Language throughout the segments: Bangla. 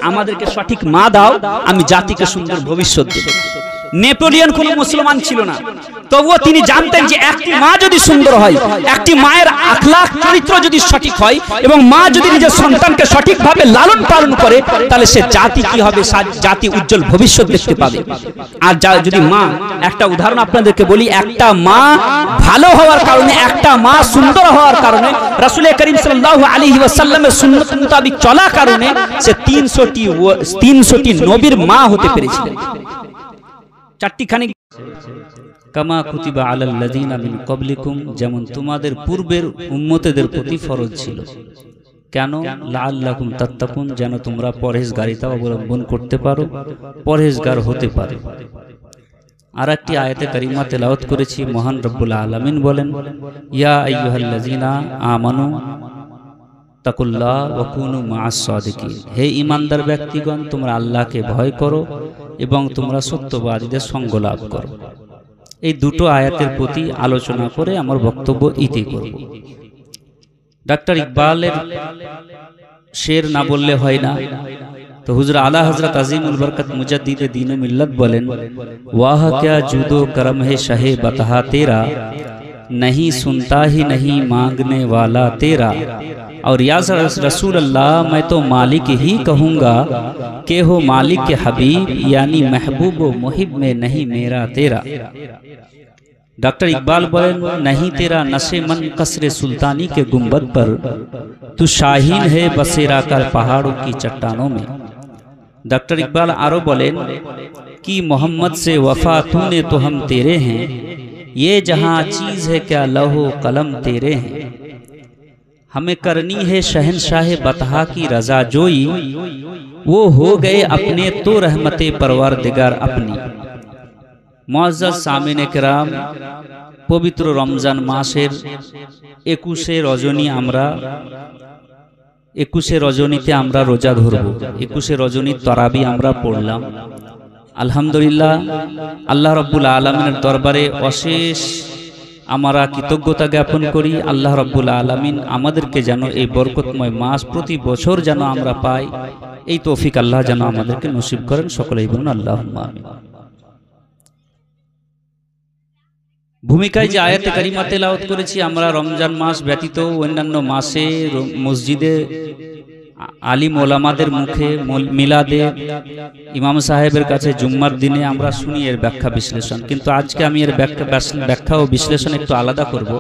আমাদেরকে সঠিক মা দাও, আমি জাতিকে সুন্দর ভবিষ্যৎ দেব। নেপোলিয়ন কোনো মুসলমান ছিল না, তবুও তিনি জানতেন যে একটি মা যদি সুন্দর হয়, একটি মায়ের আখলাক চরিত্র যদি সঠিক হয়, এবং মা যদি নিজের সন্তানকে সঠিকভাবে লালন পালন করে, তাহলে সে জাতি কি হবে, জাতি উজ্জ্বল ভবিষ্যৎ দেখতে পাবে। আর যদি মা, একটা উদাহরণ আপনাদেরকে বলি, একটা মা ভালো হওয়ার কারণে, একটা মা সুন্দর হওয়ার কারণে, রাসূল করিম সাল্লাল্লাহু আলাইহি ওয়াসাল্লামের সুন্নাত মোতাবেক চলার কারণে সে 300টি নবীর মা হতে পেরেছিলেন। চারটিখানি কামা কুতিবা আলাল লাযিনা মিন ক্বাবলিকুম, যেমন তোমাদের পূর্বের উম্মতদের প্রতি ফরজ ছিল। কেন? লাআল্লাকুম তাত্তাকুন, যেন তোমরা পরহেজগারিতা অবলম্বন করতে পারো, পরহেজগার হতে পারো। আর একটি আয়াতে কারিমা তেলাওয়াত করেছি, মহান রব্বুল আলামিন বলেন, ইয়া আইয়ুহাল্লাযিনা আমানু তাকুল্লাহ ওয়া কুনু মা'আস সাদিকিন, হে ঈমানদার ব্যক্তিগণ, তোমরা আল্লাহকে ভয় করো এবং তোমরা সত্যবাদীদের সঙ্গ লাভ করো। এই দুটো আয়াতের প্রতি আলোচনা করে আমার বক্তব্য ইতি করব। ডাক্তার ইকবালের শের না বললে হয় না, তো হুজুর আলা হযরত আজিমুল বরকত মুজাদ্দিদে দ্বীন ও মিল্লাত বলেন, ওয়াহ ক্যা জুদো করম হে শাহে বতহা তেরা, नहीं सुनता ही नहीं मांगने वाला तेरा, और या रसूल अल्लाह मैं तो मालिक ही कहूँगा के हो मालिक के हबीब, यानी महबूब व मुहिब में नहीं मेरा तेरा। डॉक्टर इकबाल बोले, नहीं तेरा नशे मन कसरे सुल्तानी के गुंबद पर, तू शाहीन है बसेरा कर पहाड़ों की चट्टानों में। डॉक्टर इकबाल आरो बोले कि मोहम्मद से वफा तूने तो हम तेरे हैं, ये जहाँ चीज़ है क्या लौहो कलम तेरे हैं, हमें करनी है शहनशाह बतहा की रजा जोई, वो हो गए अपने तो रहमते परवरदिगार अपनी। मुअज़्ज़ज़ सामिने किराम, पवित्र रमजान मासेर 21শে রজনী আমরা 21শে রজনীতে আমরা রোজা ধরব। 21শে রজনীর তারাবি আমরা পড়লাম। আলহামদুলিল্লাহ, আল্লাহ রাব্বুল আলামিনের দরবারে অশেষ আমরা কৃতজ্ঞতা জ্ঞাপন করি। আল্লাহ রাব্বুল আলামিন আমাদেরকে যেন এই বরকতময় মাস প্রতি বছর যেন আমরা পাই, এই তৌফিক আল্লাহ যেন আমাদেরকে নসিব করেন। সকলেই বলুন আল্লাহুম্মা আমিন। ভূমিকায় যে আয়াতে কারিমা তেলাওয়াত করেছি আমরা, রমজান মাস ব্যতীত অন্যান্য মাসে মসজিদে আলিম ওলামাদের মুখে মিলাদে ইমাম সাহেবের কাছে জুম্মার দিনে আমরা শুনি এর ব্যাখ্যা বিশ্লেষণ, কিন্তু আজকে আমি এর ব্যাখ্যা ও বিশ্লেষণ একটু আলাদা করব।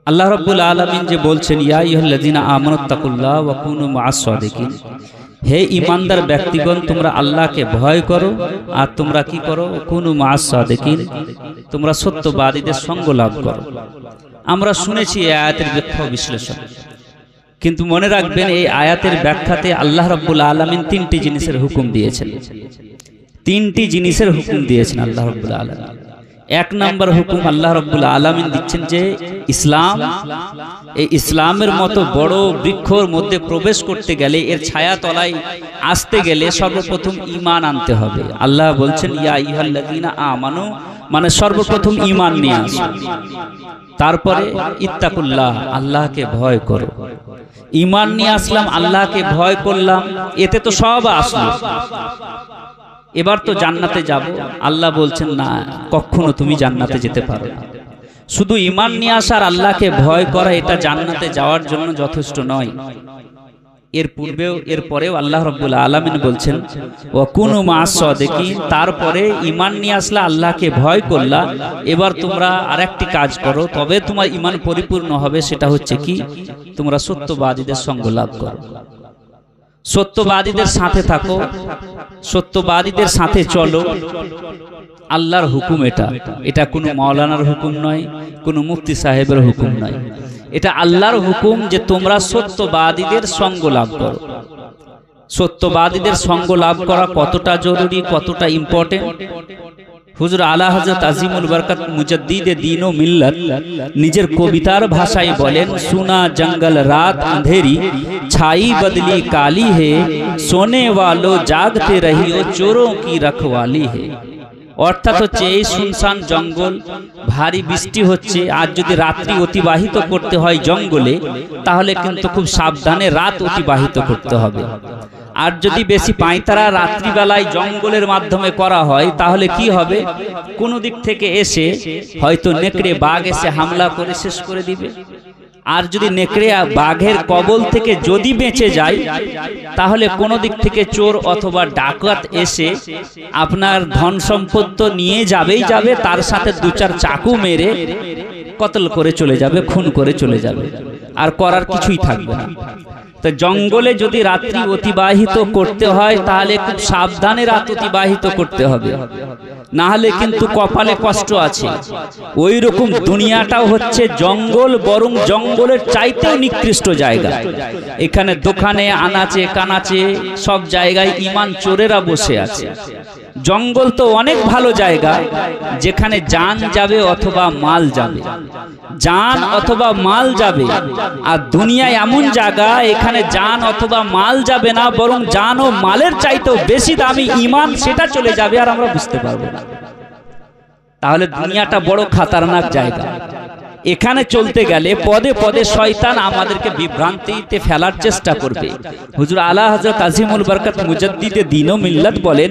আল্লাহ রাব্বুল আলামিন যে বলছেন, ইয়া আইয়ুহাল্লাযিনা আমানুত্তাকুল্লাহ ওয়া কুনু মা'আস সাদিকিন, হে ঈমানদার ব্যক্তিগণ, তোমরা আল্লাহকে ভয় করো আর তোমরা কি করো, কুনু মা'আস সাদিকিন, তোমরা সত্যবাদীদের সঙ্গ লাভ করো। আমরা শুনেছি এই আয়াতের ব্যাখ্যা ও বিশ্লেষণ, কিন্তু মনে রাখবেন এই আয়াতের ব্যাখ্যাতে আল্লাহ রাব্বুল আলামিন 3টি জিনিসের হুকুম দিয়েছেন। 3টি জিনিসের হুকুম দিয়েছেন আল্লাহ রাব্বুল আলামিন। 1 নম্বর হুকুম আল্লাহ রাব্বুল আলামিন দিচ্ছেন যে ইসলাম, এই ইসলামের মতো বড় বৃক্ষর মধ্যে প্রবেশ করতে গেলে, এর ছায়া তলায় আসতে গেলে সর্বপ্রথম ঈমান আনতে হবে। আল্লাহ বলছেন, ইয়া আইয়ুহাল্লাযিনা আমানু, মানে সর্বপ্রথম ঈমান নিয়ে আসো, তারপরে ইত্তাকুল্লাহ, আল্লাহকে ভয় করো। ঈমান নিয়ে আসলাম, আল্লাহকে ভয় করলাম, এতে তো সব আসলো, এবার তো জান্নাতে যাব। আল্লাহ বলছেন, না, কখনো তুমি জান্নাতে যেতে পারো না। শুধু ঈমান নিয়ে আসা আর আল্লাহকে ভয় করা এটা জান্নাতে যাওয়ার জন্য যথেষ্ট নয়। এর পূর্বেও এর পরেও আল্লাহ রাব্বুল আলামিন বলছেন, ওয়া কুনু মা'আস সাদিকিন, তারপরে ঈমান নিয়ে আসলা, আল্লাহকে ভয় করলা, এবার তোমরা আরেকটি কাজ করো, তবে তোমার ঈমান পরিপূর্ণ হবে। সেটা হচ্ছে কি, তোমরা সত্যবাদীদের সঙ্গ লাভ করো, সত্যবাদীদের সাথে থাকো, সত্যবাদীদের সাথে চলো। আল্লাহর হুকুম এটা, এটা কোনো মাওলানার হুকুম নয়, কোনো মুফতি সাহেবের হুকুম নয়, এটা আল্লাহর হুকুম যে তোমরা সত্যবাদীদের সঙ্গ লাভ করো। সত্যবাদীদের সঙ্গ লাভ করা কতটা জরুরি, কতটা ইম্পর্টেন্ট, হুজুর আলা হযরত আজিমুল বরকত মুজাদ্দিদে দ্বীন ও মিল্লাত নিজের কবিতার ভাষায় বলেন, সুনা জঙ্গল রাত अंधेरी छाई बदली काली है, सोने वालों जागते रहियो चोरों की रखवाली है। অর্থাৎ হচ্ছে এই শুনশান জঙ্গল, ভারী বৃষ্টি হচ্ছে, আর যদি রাত্রি অতিবাহিত করতে হয় জঙ্গলে, তাহলে কিন্তু খুব সাবধানে রাত অতিবাহিত করতে হবে। আর যদি বেশি পায়তারা রাত্রিবেলায় জঙ্গলের মাধ্যমে করা হয় তাহলে কি হবে? কোনো দিক থেকে এসে হয়তো নেকড়ে বাঘ এসে হামলা করে শেষ করে দিবে। আর যদি নেকড়ে বাঘের কবল থেকে যদি বেঁচে যায় তাহলে কোনো দিক থেকে চোর অথবা ডাকাত এসে আপনার ধন সম্পদ তো নিয়ে যাবেই যাবে, তার সাথে দু চার চাকু মেরে কতল করে চলে যাবে, খুন করে চলে যাবে, আর করার কিছুই থাকবে না। তো জঙ্গলে যদি রাত্রি অতিবাহিত করতে হয় তাহলে খুব সাবধানে রাত অতিবাহিত করতে হবে, না হলে কিন্তু কপালে কষ্ট আছে। ওই রকম দুনিয়াটাও হচ্ছে জঙ্গল, বরং জঙ্গলের চাইতেও নিকৃষ্ট জায়গা। এখানে দোকানে আনাচে কানাচে সব জায়গায় ইমান চোরেরা বসে আছে। জঙ্গল তো অনেক ভালো জায়গা যেখানে জান যাবে অথবা মাল যাবে, জান অথবা মাল যাবে। আর দুনিয়া এমন জায়গা এখানে জান অথবা মাল যাবে না, বরং জান ও মালের চাইতেও বেশি দামি ইমান, সেটা চলে যাবে আর আমরা বুঝতে পারবো না। তাহলে দুনিয়াটা বড় খাতারনাক জায়গা। এখানে চলতে গেলে পদে পদে শয়তান আমাদেরকে বিভ্রান্তিতে ফেলার চেষ্টা করবে। হুজুর আলা হযরত আজিমুল বরকত মুজদ্দিদে দ্বীন ও মিল্লত বলেন,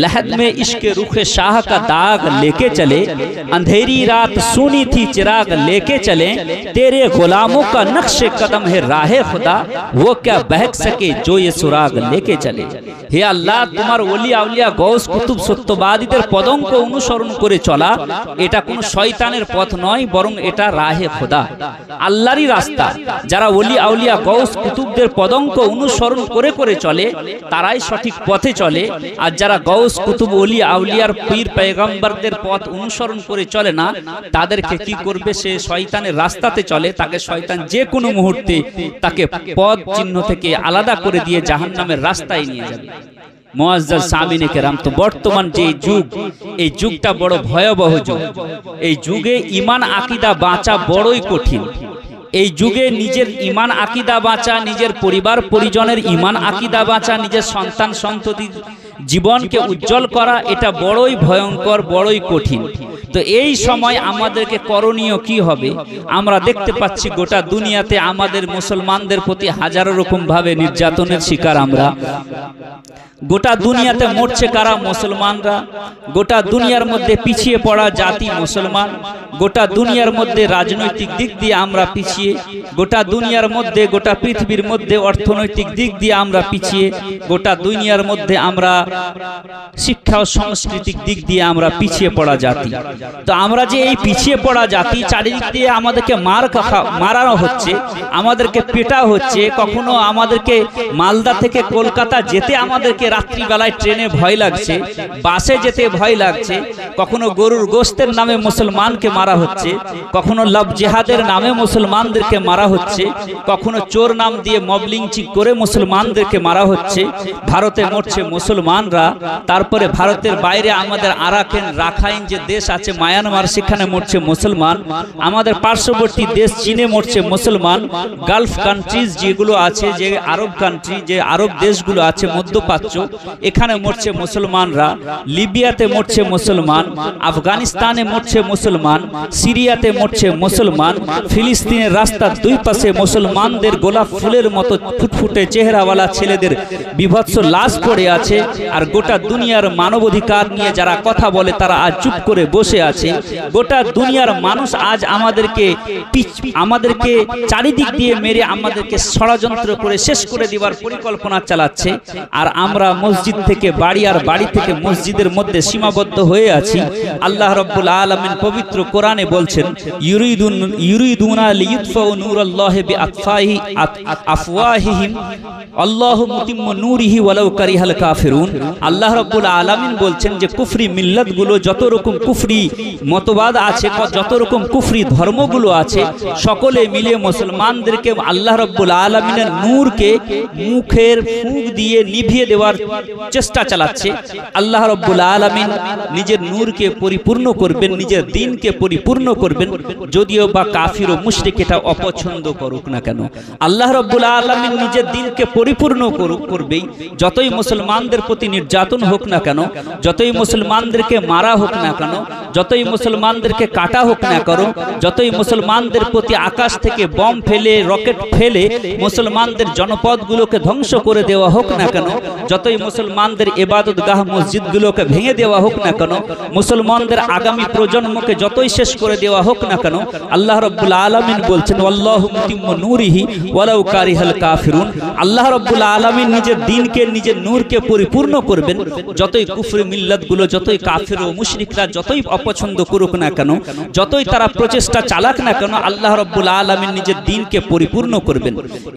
লহদ মে ইश्क रुखे शाह का दाग लेके चले, अंधेरी रात सुनी थी चिराग लेके चले, तेरे गुलामों का नक्शे कदम है राहे खुदा, वो क्या बहक सके जो ये सुराग लेके चले। হে আল্লাহ, তোমার ওলি আউলিয়া গৌস কুতুব সত্যবাদীদের পদঙ্ক অনুসরণ করে চলা এটা কোনো শয়তানের পথ নয়, বরং এটা রাহে খোদা, আল্লাহরই রাস্তা। যারা ওলি আউলিয়া গৌস কুতুবদের পদঙ্ক অনুসরণ করে করে চলে তারাই সঠিক পথে চলে। আর যারা গৌস কুতুব ওলি আউলিয়ার পীর পয়গম্বরদের পথ অনুসরণ করে চলে না, তাদেরকে কি করবে? সে শয়তানের রাস্তাতে চলে, তাকে শয়তান যে কোনো মুহূর্তে তাকে পথ চিহ্ন থেকে আলাদা করে দিয়ে জাহান্নামের রাস্তায় নিয়ে যাবে। মুআজ্জাজ সামিনে কেরাম, তো বর্তমান যে যুগ, এই যুগটা বড় ভয়াবহ যুগ। এই যুগে ঈমান আকীদা বাঁচা বড়ই কঠিন। এই যুগে নিজের ঈমান আকীদা বাঁচা, নিজের পরিবার পরিজনের ঈমান আকীদা বাঁচা, নিজের সন্তান সন্ততির জীবনকে উজ্জ্বল করা, এটা বড়ই ভয়ঙ্কর, বড়ই কঠিন। তো এই সময় আমাদেরকে করণীয় কি হবে? আমরা দেখতে পাচ্ছি গোটা দুনিয়াতে আমাদের মুসলমানদের প্রতি হাজারো রকম ভাবে নির্যাতনের শিকার আমরা। গোটা দুনিয়াতে মরছে কারা? মুসলমানরা। গোটা দুনিয়ার মধ্যে পিছিয়ে পড়া জাতি মুসলমান। গোটা দুনিয়ার মধ্যে রাজনৈতিক দিক দিয়ে আমরা পিছিয়ে, গোটা দুনিয়ার মধ্যে, গোটা পৃথিবীর মধ্যে অর্থনৈতিক দিক দিয়ে আমরা পিছিয়ে, গোটা দুনিয়ার মধ্যে আমরা শিক্ষা ও সাংস্কৃতিক দিক দিয়ে আমরা পিছিয়ে পড়া জাতি। তো আমরা যে এই পিছিয়ে পড়া জাতি, চারিদিক দিয়ে আমাদেরকে মারানো হচ্ছে, আমাদেরকে পেটা হচ্ছে। কখনো আমাদেরকে মালদা থেকে কলকাতা যেতে আমাদেরকে রাত্রিবেলায় ট্রেনে ভয় লাগছে, বাসে যেতে ভয় লাগছে। কখনো গরুর গোশতের নামে মুসলমানকে মারা হচ্ছে, কখনো লাভ জিহাদের নামে মুসলমানদেরকে মারা হচ্ছে, কখনো চোর নাম দিয়ে মব লিঞ্চিং করে মুসলমানদেরকে মারা হচ্ছে। ভারতে মরছে মুসলমানরা, তারপরে ভারতের বাইরে আমাদের আরাকান রাখাইন যে দেশ আছে মায়ানমার, সেখানে মরছে মুসলমান। আমাদের পার্শ্ববর্তী দেশ চীনে মরছে মুসলমান। গালফ কান্ট্রিজ যেগুলো আছে, যে আরব কান্ট্রি, যে আরব দেশগুলো আছে মধ্যপ্রাচ্য, এখানে মরছে মুসলমানরা। লিবিয়াতে মরছে মুসলমান, আফগানিস্তানে মরছে মুসলমান, সিরিয়াতে মরছে মুসলমান। ফিলিস্তিনের রাস্তার দুই পাশে মুসলমানদের গোলাপ ফুলের মতো ফুটফুটে চেহারাওয়ালা ছেলেদের বিভৎস লাশ পড়ে আছে। আর গোটা দুনিয়ার মানবাধিকার নিয়ে যারা কথা বলে তারা আজ চুপ করে বসে আছে। গোটা দুনিয়ার মানুষ আজ আমাদেরকে চারিদিক দিয়ে মেরে আমাদেরকে ষড়যন্ত্র করে শেষ করে দেওয়ার পরিকল্পনা চালাচ্ছে। আর আমরা মসজিদ থেকে বাড়ি, আর বাড়ি থেকে মসজিদের মধ্যে সীমাবদ্ধ হয়ে আছি। আল্লাহ রাব্বুল আলামিন পবিত্র কোরআনে বলছেন, ইউরিদুনা লিইউতফাউ নূরাল্লাহি বিআফওয়াহিহিম আল্লাহু মুতিম্মু নূরিহি ওয়ালাউ কারিহাল কাফিরুন। আল্লাহ রাব্বুল আলামিন বলছেন যে কুফরি মিল্লাতগুলো, যত রকম কুফরি মতবাদ আছে, যত রকম কুফরি ধর্মগুলো আছে, সকলে মিলে মুসলমানদেরকে আল্লাহ রাব্বুল আলামিনের নূরকে মুখের ফুঁক দিয়ে নিভিয়ে দেওয়ার চেষ্টা চালাচ্ছে। আল্লাহ রাব্বুল আলামিন নিজের নূরকে পরিপূর্ণ করবেন, নিজের দ্বীনকে পরিপূর্ণ করবেন, যদিও বা কাফির ও মুশরিক এটা অপছন্দ করুক না কেন। আল্লাহ রাব্বুল আলামিন নিজের দ্বীনকে পরিপূর্ণ করবেই। যতই মুসলমানদের প্রতি নির্যাতন হোক না কেন, যতই মুসলমানদেরকে মারা হোক না কেন, যতই মুসলমানদেরকে কাটা হোক না করো, যতই মুসলমানদের প্রতি আকাশ থেকে বম ফেলে রকেট ফেলে মুসলমানদের জনপদগুলোকে ধ্বংস করে দেওয়া হোক না কেন, যতই মুসলমানদের ইবাদতগাহ মসজিদগুলোকে ভেঙে দেওয়া হোক না কেন, মুসলমানদের আগামী প্রজন্মকে যতই শেষ করে দেওয়া হোক না কেন, আল্লাহ রাব্বুল আলামিন বলছেন ওয়াল্লাহু মুতিম্মু নূরিহি ওয়ালাউ কারিহাল কাফিরুন। আল্লাহ রাব্বুল আলামিন নিজের দ্বীনকে, নিজের নূরকে পরিপূর্ণ করবেন। যতই কুফরি মিল্লাতগুলো, যতই কাফির ও মুশরিকরা যতই অপছন্দ করুক না কেন, যতই তারা প্রচেষ্টা চালাক না কেন, আল্লাহ রাব্বুল আলামিন নিজের দ্বীনকে পরিপূর্ণ করবেন।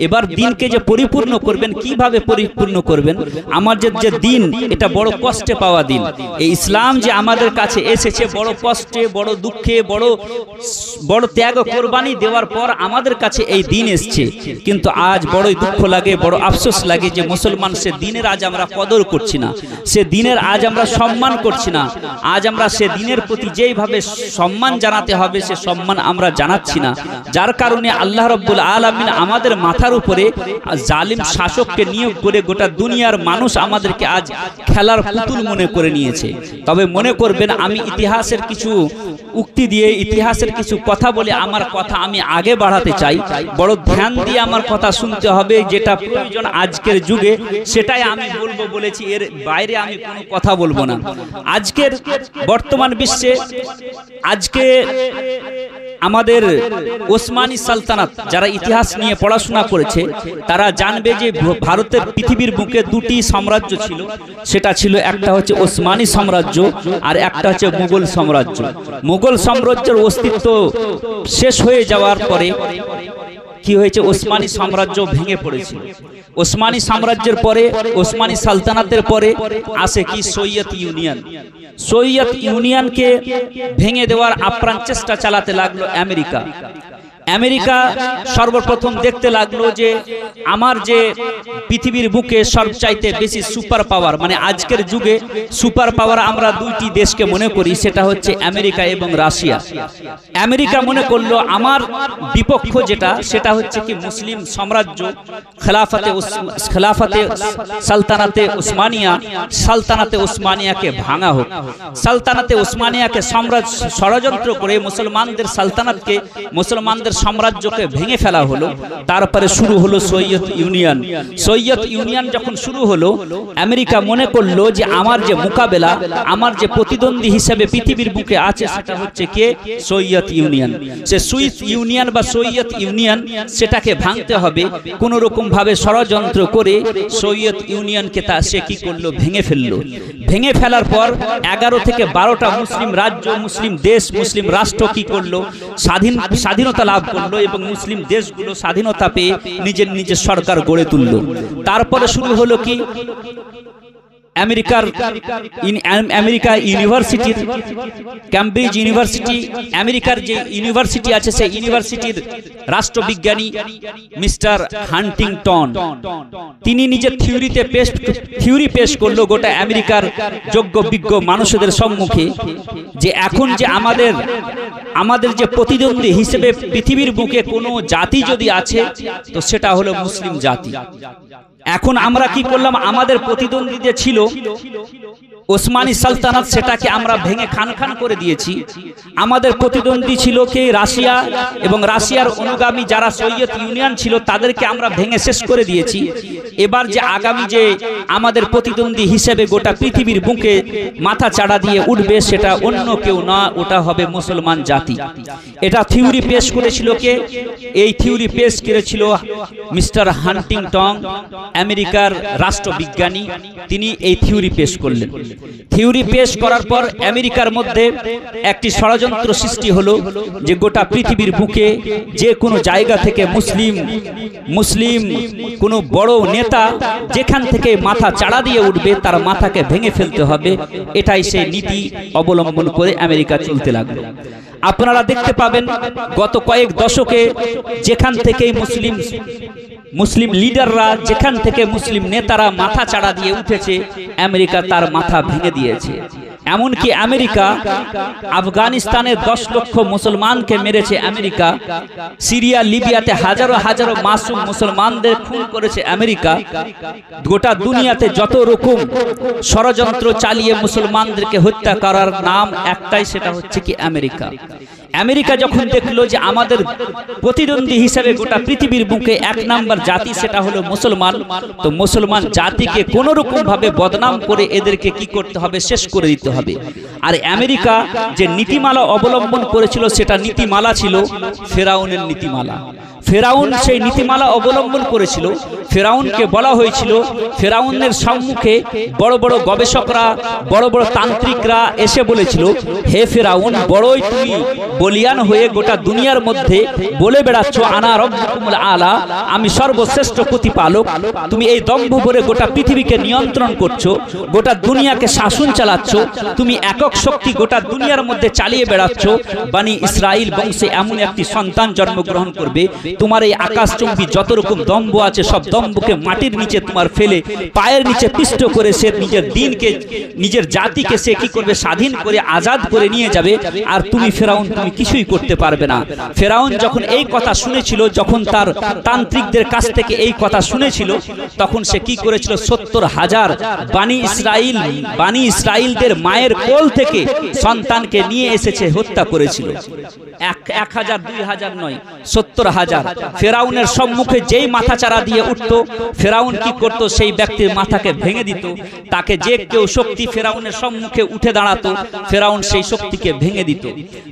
এবার দ্বীনকে যে পরিপূর্ণ করবেন, কিভাবে পরিপূর্ণ করবেন? আমাদের যে দ্বীন, এটা বড় কষ্টে পাওয়া দ্বীন। এই ইসলাম যে আমাদের কাছে এসেছে বড় কষ্টে, বড় দুঃখে, বড় ত্যাগ কোরবানি দেওয়ার পর আমাদের কাছে এই দ্বীন এসছে। কিন্তু আজ বড়ই দুঃখ লাগে, বড় আফসোস লাগে যে মুসলমান সে দ্বীনের আজ আমরা কদর করছি না, সে দ্বীনের আজ আমরা সম্মান করছি না। আজ আমরা সে দ্বীনের প্রতি যেইভাবে সম্মান জানাতে হবে সে সম্মান আমরা জানাচ্ছি না। যার কারণে আল্লাহ রাব্বুল আলামিন আমাদের মাথার উপরে জালিম শাসককে নিয়োগ করে গোটা দুনিয়ার মানুষ আমাদেরকে আজ খেলার পুতুল মনে করে নিয়েছে। তবে মনে করবেন, আমি ইতিহাসের কিছু উক্তি দিয়ে, ইতিহাসের কিছু কথা বলে আমার কথা আমি আগে বাড়াতে চাই। বড় ধ্যান দিয়ে আমার কথা শুনতে হবে, যেটা প্রয়োজন আজকের যুগে সেটাই আমি বলবো বলেছি, এর বাইরে আমি কোনো কথা বলবো না। আজকের বর্তমান বিশ্বে আজকে আমাদের ওসমানী সালতানাত, যারা ইতিহাস নিয়ে পড়াশোনা করেছে তারা জানবে যে ভারতের পৃথিবীর বুকে দুটি সাম্রাজ্য ছিল। সেটা ছিল, একটা হচ্ছে ওসমানী সাম্রাজ্য আর একটা হচ্ছে মুঘল সাম্রাজ্য। মুঘল সাম্রাজ্যের অস্তিত্ব শেষ হয়ে যাওয়ার পরে কি হয়েছে, ওসমানী সাম্রাজ্য ভেঙে পড়েছিল। ওসমানী সাম্রাজ্যের পরে, ওসমানী সালতানাতের পরে আসে কি সোভিয়েত ইউনিয়ন। সোভিয়েত ইউনিয়নকে ভেঙে দেওয়ার আপ্রাণ চেষ্টা চালাতে লাগলো আমেরিকা। আমেরিকা সর্বপ্রথম দেখতে লাগলো যে আমার যে পৃথিবীর বুকে সবচাইতে বেশি সুপার পাওয়ার, মানে আজকের যুগে সুপার পাওয়ার আমরা দুইটি দেশকে মনে করি, সেটা হচ্ছে আমেরিকা এবং রাশিয়া। আমেরিকা মনে করলো আমার বিপক্ষ যেটা, সেটা হচ্ছে কি মুসলিম সাম্রাজ্য, খেলাফতে সালতানাতে উসমানিয়া, সালতানাতে উসমানিয়াকে ভাঙা হোক। সালতানাতে উসমানিয়াকে ষড়যন্ত্র করে মুসলমানদের সালতানাতকে, মুসলমানদের সাম্রাজ্যকে ভেঙে ফেলা হলো। তারপরে শুরু হলো সোভিয়েত ইউনিয়ন। সোভিয়েত ইউনিয়ন যখন শুরু হলো, আমেরিকা মনে করলো যে আমার যে মোকাবেলা, আমার যে প্রতিদ্বন্দ্বী হিসেবে পৃথিবীর বুকে আছে সেটা হচ্ছে কে, সোভিয়েত ইউনিয়ন। সে সুইস ইউনিয়ন বা সোভিয়েত ইউনিয়ন, সেটাকে ভাঙতে হবে। কোন রকম ভাবে ষড়যন্ত্র করে সোভিয়েত ইউনিয়নকে তা সে কি করলো, ভেঙে ফেললো। ভেঙে ফেলার পর 11 থেকে 12টা মুসলিম রাজ্য, মুসলিম দেশ, মুসলিম রাষ্ট্র কি করলো, স্বাধীনতা লাভ করলো এবং মুসলিম দেশগুলো স্বাধীনতা পেয়ে নিজের নিজের সরকার গড়ে তুললো। তারপরে শুরু হলো কি, আমেরিকা ইউনিভার্সিটির, ক্যামব্রিজ ইউনিভার্সিটি, আমেরিকার যে ইউনিভার্সিটি আছে সেই ইউনিভার্সিটির রাষ্ট্রবিজ্ঞানী মিস্টার হান্টিংটন, তিনি নিজের থিওরি পেশ করলো গোটা আমেরিকার যোগ্য বিজ্ঞ মানুষদের সম্মুখে, যে এখন যে আমাদের যে প্রতিদ্বন্দ্বী হিসেবে পৃথিবীর বুকে কোনো জাতি যদি আছে তো সেটা হলো মুসলিম জাতি। এখন আমরা কি করলাম, আমাদের প্রতিদ্বন্দ্বী যে ছিল ওসমানী সালতানাত, সেটাকে আমরা ভেঙে খান খান করে দিয়েছি। আমাদের প্রতিদ্বন্দ্বী ছিল কে, রাশিয়া, এবং রাশিয়ার অনুগামী যারা সোভিয়েত ইউনিয়ন ছিল তাদেরকে আমরা ভেঙে শেষ করে দিয়েছি। এবার যে আগামী যে আমাদের প্রতিদ্বন্দ্বী হিসেবে গোটা পৃথিবীর বুকে মাথা চাড়া দিয়ে উঠবে সেটা অন্য কেউ না, ওটা হবে মুসলমান জাতি। এটা থিওরি পেশ করেছিল কে, এই থিওরি পেশ করেছিল মিস্টার হান্টিংটন, আমেরিকার রাষ্ট্রবিজ্ঞানী। তিনি এই থিওরি পেশ করলেন। থিওরি পেশ করার পর আমেরিকার মধ্যে একটি ষড়যন্ত্র সৃষ্টি হলো যে গোটা পৃথিবীর বুকে যে কোনো জায়গা থেকে মুসলিম কোনো বড় নেতা যেখান থেকে মাথা চাড়া দিয়ে উঠবে তার মাথাকে ভেঙে ফেলতে হবে। এটাই সেই নীতি অবলম্বন করে আমেরিকা চলতে লাগলো। আপনারা দেখতে পাবেন গত কয়েক দশকে যেখান থেকে মুসলিম লিডাররা, যেখান থেকে মুসলিম নেতারা মাথা চাড়া দিয়ে উঠেছে, আমেরিকা তার মাথা ভেঙে দিয়েছে। এমনকি আমেরিকা আফগানিস্তানের 10 লক্ষ মুসলমানকে মেরেছে আমেরিকা, সিরিয়া লিবিয়াতে হাজারো হাজারো মাসুম মুসলমানদের খুন করেছে আমেরিকা। গোটা দুনিয়াতে যত রকম ষড়যন্ত্র চালিয়ে মুসলমানদেরকে হত্যা করার নাম একটাই, সেটা হচ্ছে কি আমেরিকা। আমেরিকা যখন দেখলো যে আমাদের প্রতিদ্বন্দ্বী হিসেবে গোটা পৃথিবীর বুকে 1 নাম্বার জাতি সেটা হলো মুসলমান, তো মুসলমান জাতিকে কোনো রকম ভাবে বদনাম করে এদেরকে কি করতে হবে, শেষ করে দিতে হবে। আর আমেরিকা যে নীতিমালা অবলম্বন করেছিল সেটা নীতিমালা ছিল ফেরাউনের নীতিমালা। ফেরাউন সেই নীতিমালা অবলম্বন করেছিল। ফেরাউনকে বলা হয়েছিল, ফেরাউনের সম্মুখে বড় বড় গবেষকরা, বড় বড় তান্ত্রিকরা এসে বলেছিল, হে ফেরাউন, বড়ই তুমি বলিয়ান হয়ে গোটা দুনিয়ার মধ্যে বলে বেড়াচ্ছ আনা রব্বুকুমুল আলা, আমি সর্বশ্রেষ্ঠ প্রতিপালক। তুমি এই দম্ভ ভরে গোটা পৃথিবীকে নিয়ন্ত্রণ করছো, গোটা দুনিয়াকে শাসন চালাচ্ছ, তুমি একক শক্তি গোটা দুনিয়ার মধ্যে চালিয়ে বেড়াচ্ছ। বানি ইসরাইল বংশে এমন একটি সন্তান জন্মগ্রহণ করবে, তোমার এই আকাশচুম্বী যত রকম দম্ভ আছে সব দম্ভকে মাটির নিচে তোমার ফেলে পায়ের নিচে পিষ্ট করে সে নিজের দিনকে, নিজের জাতিকে সে কি করবে, স্বাধীন করে আজাদ করে নিয়ে যাবে। আর তুমি ফেরাউন, তুমি কিছুই করতে পারবে না। ফেরাউন যখন এই কথা শুনেছিল, যখন তার তান্ত্রিকদের কাছ থেকে এই কথা শুনেছিল, তখন সে কি করেছিল, 70,000 বানি ইসরাইলদের মায়ের কোল থেকে সন্তানকে নিয়ে এসেছে, হত্যা করেছিল। 1,000 2,000 নয়, 70,000। ফেরাউনের সম্মুখে যেই মাথা চারা দিয়ে উঠত, ফেরাউন কি করত, সেই ব্যক্তির মাথাকে ভেঙে দিত। তাকে যে কেউ শক্তি ফেরাউনের সম্মুখে উঠে দাঁড়াতো, ফেরাউন সেই শক্তিকে ভেঙে দিত।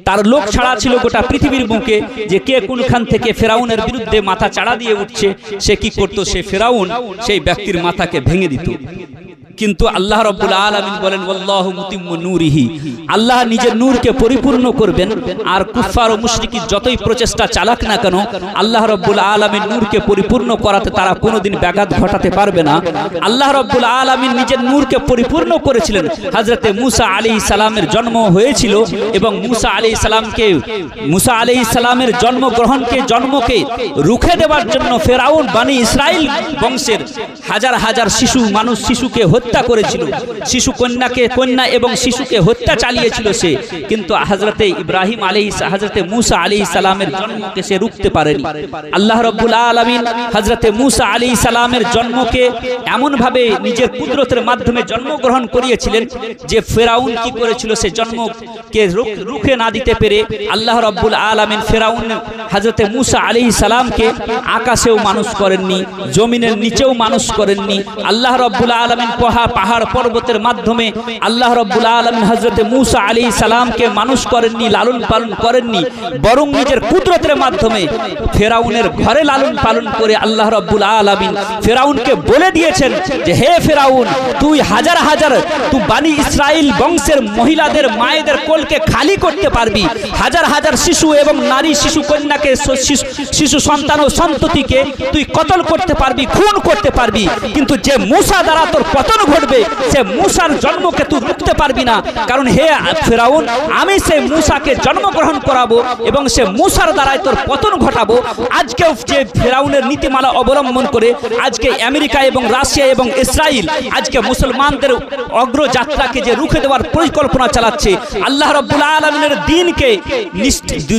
তার লোক ছাড়া ছিল গোটা পৃথিবীর বুকে, যে কে কোনখান থেকে ফেরাউনের বিরুদ্ধে মাথা চারা দিয়ে উঠছে, সে কি করত, সে ফেরাউন সেই ব্যক্তির মাথাকে ভেঙে দিত। কিন্তু আল্লাহ রাব্বুল আলামিন বলেন, ওয়াল্লাহু মুতিম্মু নূরিহি, আল্লাহ নিজের নূরকে পরিপূর্ণ করবেন। আর কুফফার ও মুশরিকিন যতই প্রচেষ্টা চালাক না কেন, আল্লাহ রাব্বুল আলামিন নূরকে পরিপূর্ণ করাতে তারা কোনোদিন ব্যাঘাত ঘটাতে পারবে না। আল্লাহ রাব্বুল আলামিন নিজের নূরকে পরিপূর্ণ করেছিলেন। হযরতে মূসা আলাইহিস সালামের জন্ম হয়েছিল এবং মূসা আলাইহিস সালামের জন্মকে রুখে দেওয়ার জন্য ফেরাউন বানি ইসরাইল বংশের হাজার হাজার শিশুকে হত্যা করেছিল। কন্যা এবং শিশুকে হত্যা চালিয়েছিল সে। কিন্তু হযরতে মূসা আলাইহিস সালামের জন্মকে সে রুখতে পারেনি। আল্লাহ রাব্বুল আলামিন হযরতে মূসা আলাইহিস সালামের জন্মকে এমন ভাবে নিজের কুদরতের মাধ্যমে জন্মগ্রহণ করিয়েছিলেন যে ফেরাউন কি করেছিল, সে জন্মকে রুখে না দিতে পেরে আল্লাহ রাব্বুল আলামিন ফেরাউন হযরতে মূসা আলাইহিস সালামকে আকাশেও মানুষ করেননি, জমিনের নিচেও মানুষ করেননি। আল্লাহ রাব্বুল আলামিন পাহাড় পর্বতের মাধ্যমে আল্লাহ রাব্বুল আলামিন হযরতে মূসা আলাইহিস সালামকে মানুষ করেননি, লালন পালন করেননি, বরং নিজের কুদরতের মাধ্যমে ফেরাউনের ঘরে লালন পালন করে আল্লাহ রাব্বুল আলামিন ফেরাউনকে বলে দিয়েছেন যে হে ফেরাউন, তুই হাজার হাজার বানি ইসরাইল বংশের মহিলাদের মায়েদের কোলকে খালি করতে পারবি, হাজার হাজার শিশু এবং নারী শিশু কন্যাকে, শিশু সন্তান ও সন্ততিকে তুই কতল করতে পারবি, খুন করতে পারবি, কিন্তু যে মূসা দ্বারা তোর পতন ঘটবে, সে মূসার জন্মকে তুই রুখতে পারবি না। কারণ হে ফেরাউন, আমি সেই মূসাকে জন্মগ্রহণ করাবো এবং সে মূসার দ্বারাই তোর পতন ঘটাবো। আজকেও যে ফেরাউনের নীতিমালা অবলম্বন করে আজকে আমেরিকা এবং রাশিয়া এবং ইসরায়েল আজকে মুসলমানদের অগ্রযাত্রাকে যে রুখে দেওয়ার পরিকল্পনা চালাচ্ছে, আল্লাহ রাব্বুল আলামিনের দ্বীনকে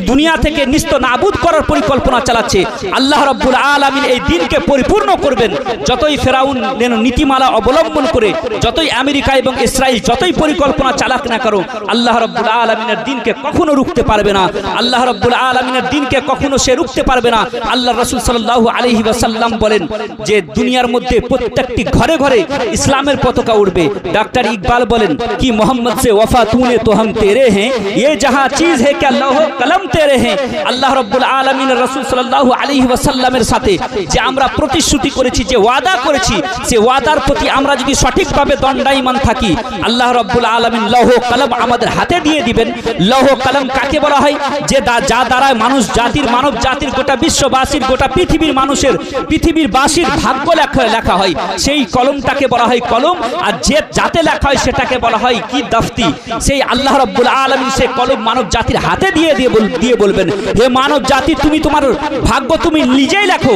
দুনিয়া থেকে নিস্তনাবুদ করার পরিকল্পনা চালাচ্ছে, আল্লাহ রাব্বুল আলামিন এই দ্বীনকে পরিপূর্ণ করবেন। যতই ফেরাউন নীতিমালা অবলম্বন করে, যতই আমেরিকা এবং ইসরায়েল যতই পরিকল্পনা চালাক না করো, আল্লাহ রাব্বুল আলামিনের দ্বীনকে কখনো রুখতে পারবে না। আল্লাহ রাব্বুল আলামিনের দ্বীনকে কখনো সে রুখতে পারবে না। আল্লাহ রাসূল সাল্লাল্লাহু আলাইহি ওয়াসাল্লাম বলেন যে দুনিয়ার মধ্যে প্রত্যেকটি ঘরে ঘরে ইসলামের পতাকা উঠবে। ডাক্তার ইকবাল বলেন কি মোহাম্মদ সে ওয়াফা তूने तो हम तेरे हैं, ये जहां चीज है क्या লৌহ কলম তেরে हैं। আল্লাহ রাব্বুল আলামিনের রাসূল সাল্লাল্লাহু আলাইহি ওয়াসাল্লামের সাথে যে আমরা প্রতিশ্রুতি করেছি, যে ওয়াদা করেছি, সে ওয়াদার প্রতি আমরা যদি সঠিকভাবে দণ্ডায়মান থাকি, আল্লাহ রাব্বুল আলামিন লৌহ কলম আমাদের হাতে দিয়ে দিবেন। লৌহ কলম কাকে বলা হয়? যে যা দ্বারায় মানুষ জাতির মানব জাতির গোটা বিশ্ববাসীর গোটা পৃথিবীর মানুষের পৃথিবীর বাসীর ভাগ্য লেখা হয়, সেই কলমটাকে বলা হয় কলম। আর যে যাতে লেখা হয় সেটাকে বলা হয় কি দফতি। সেই আল্লাহ রাব্বুল আলামিন সেই কলম মানব জাতির হাতে দিয়ে বলবেন, হে মানব জাতি, তুমি তোমার ভাগ্য তুমি নিজেই লেখো।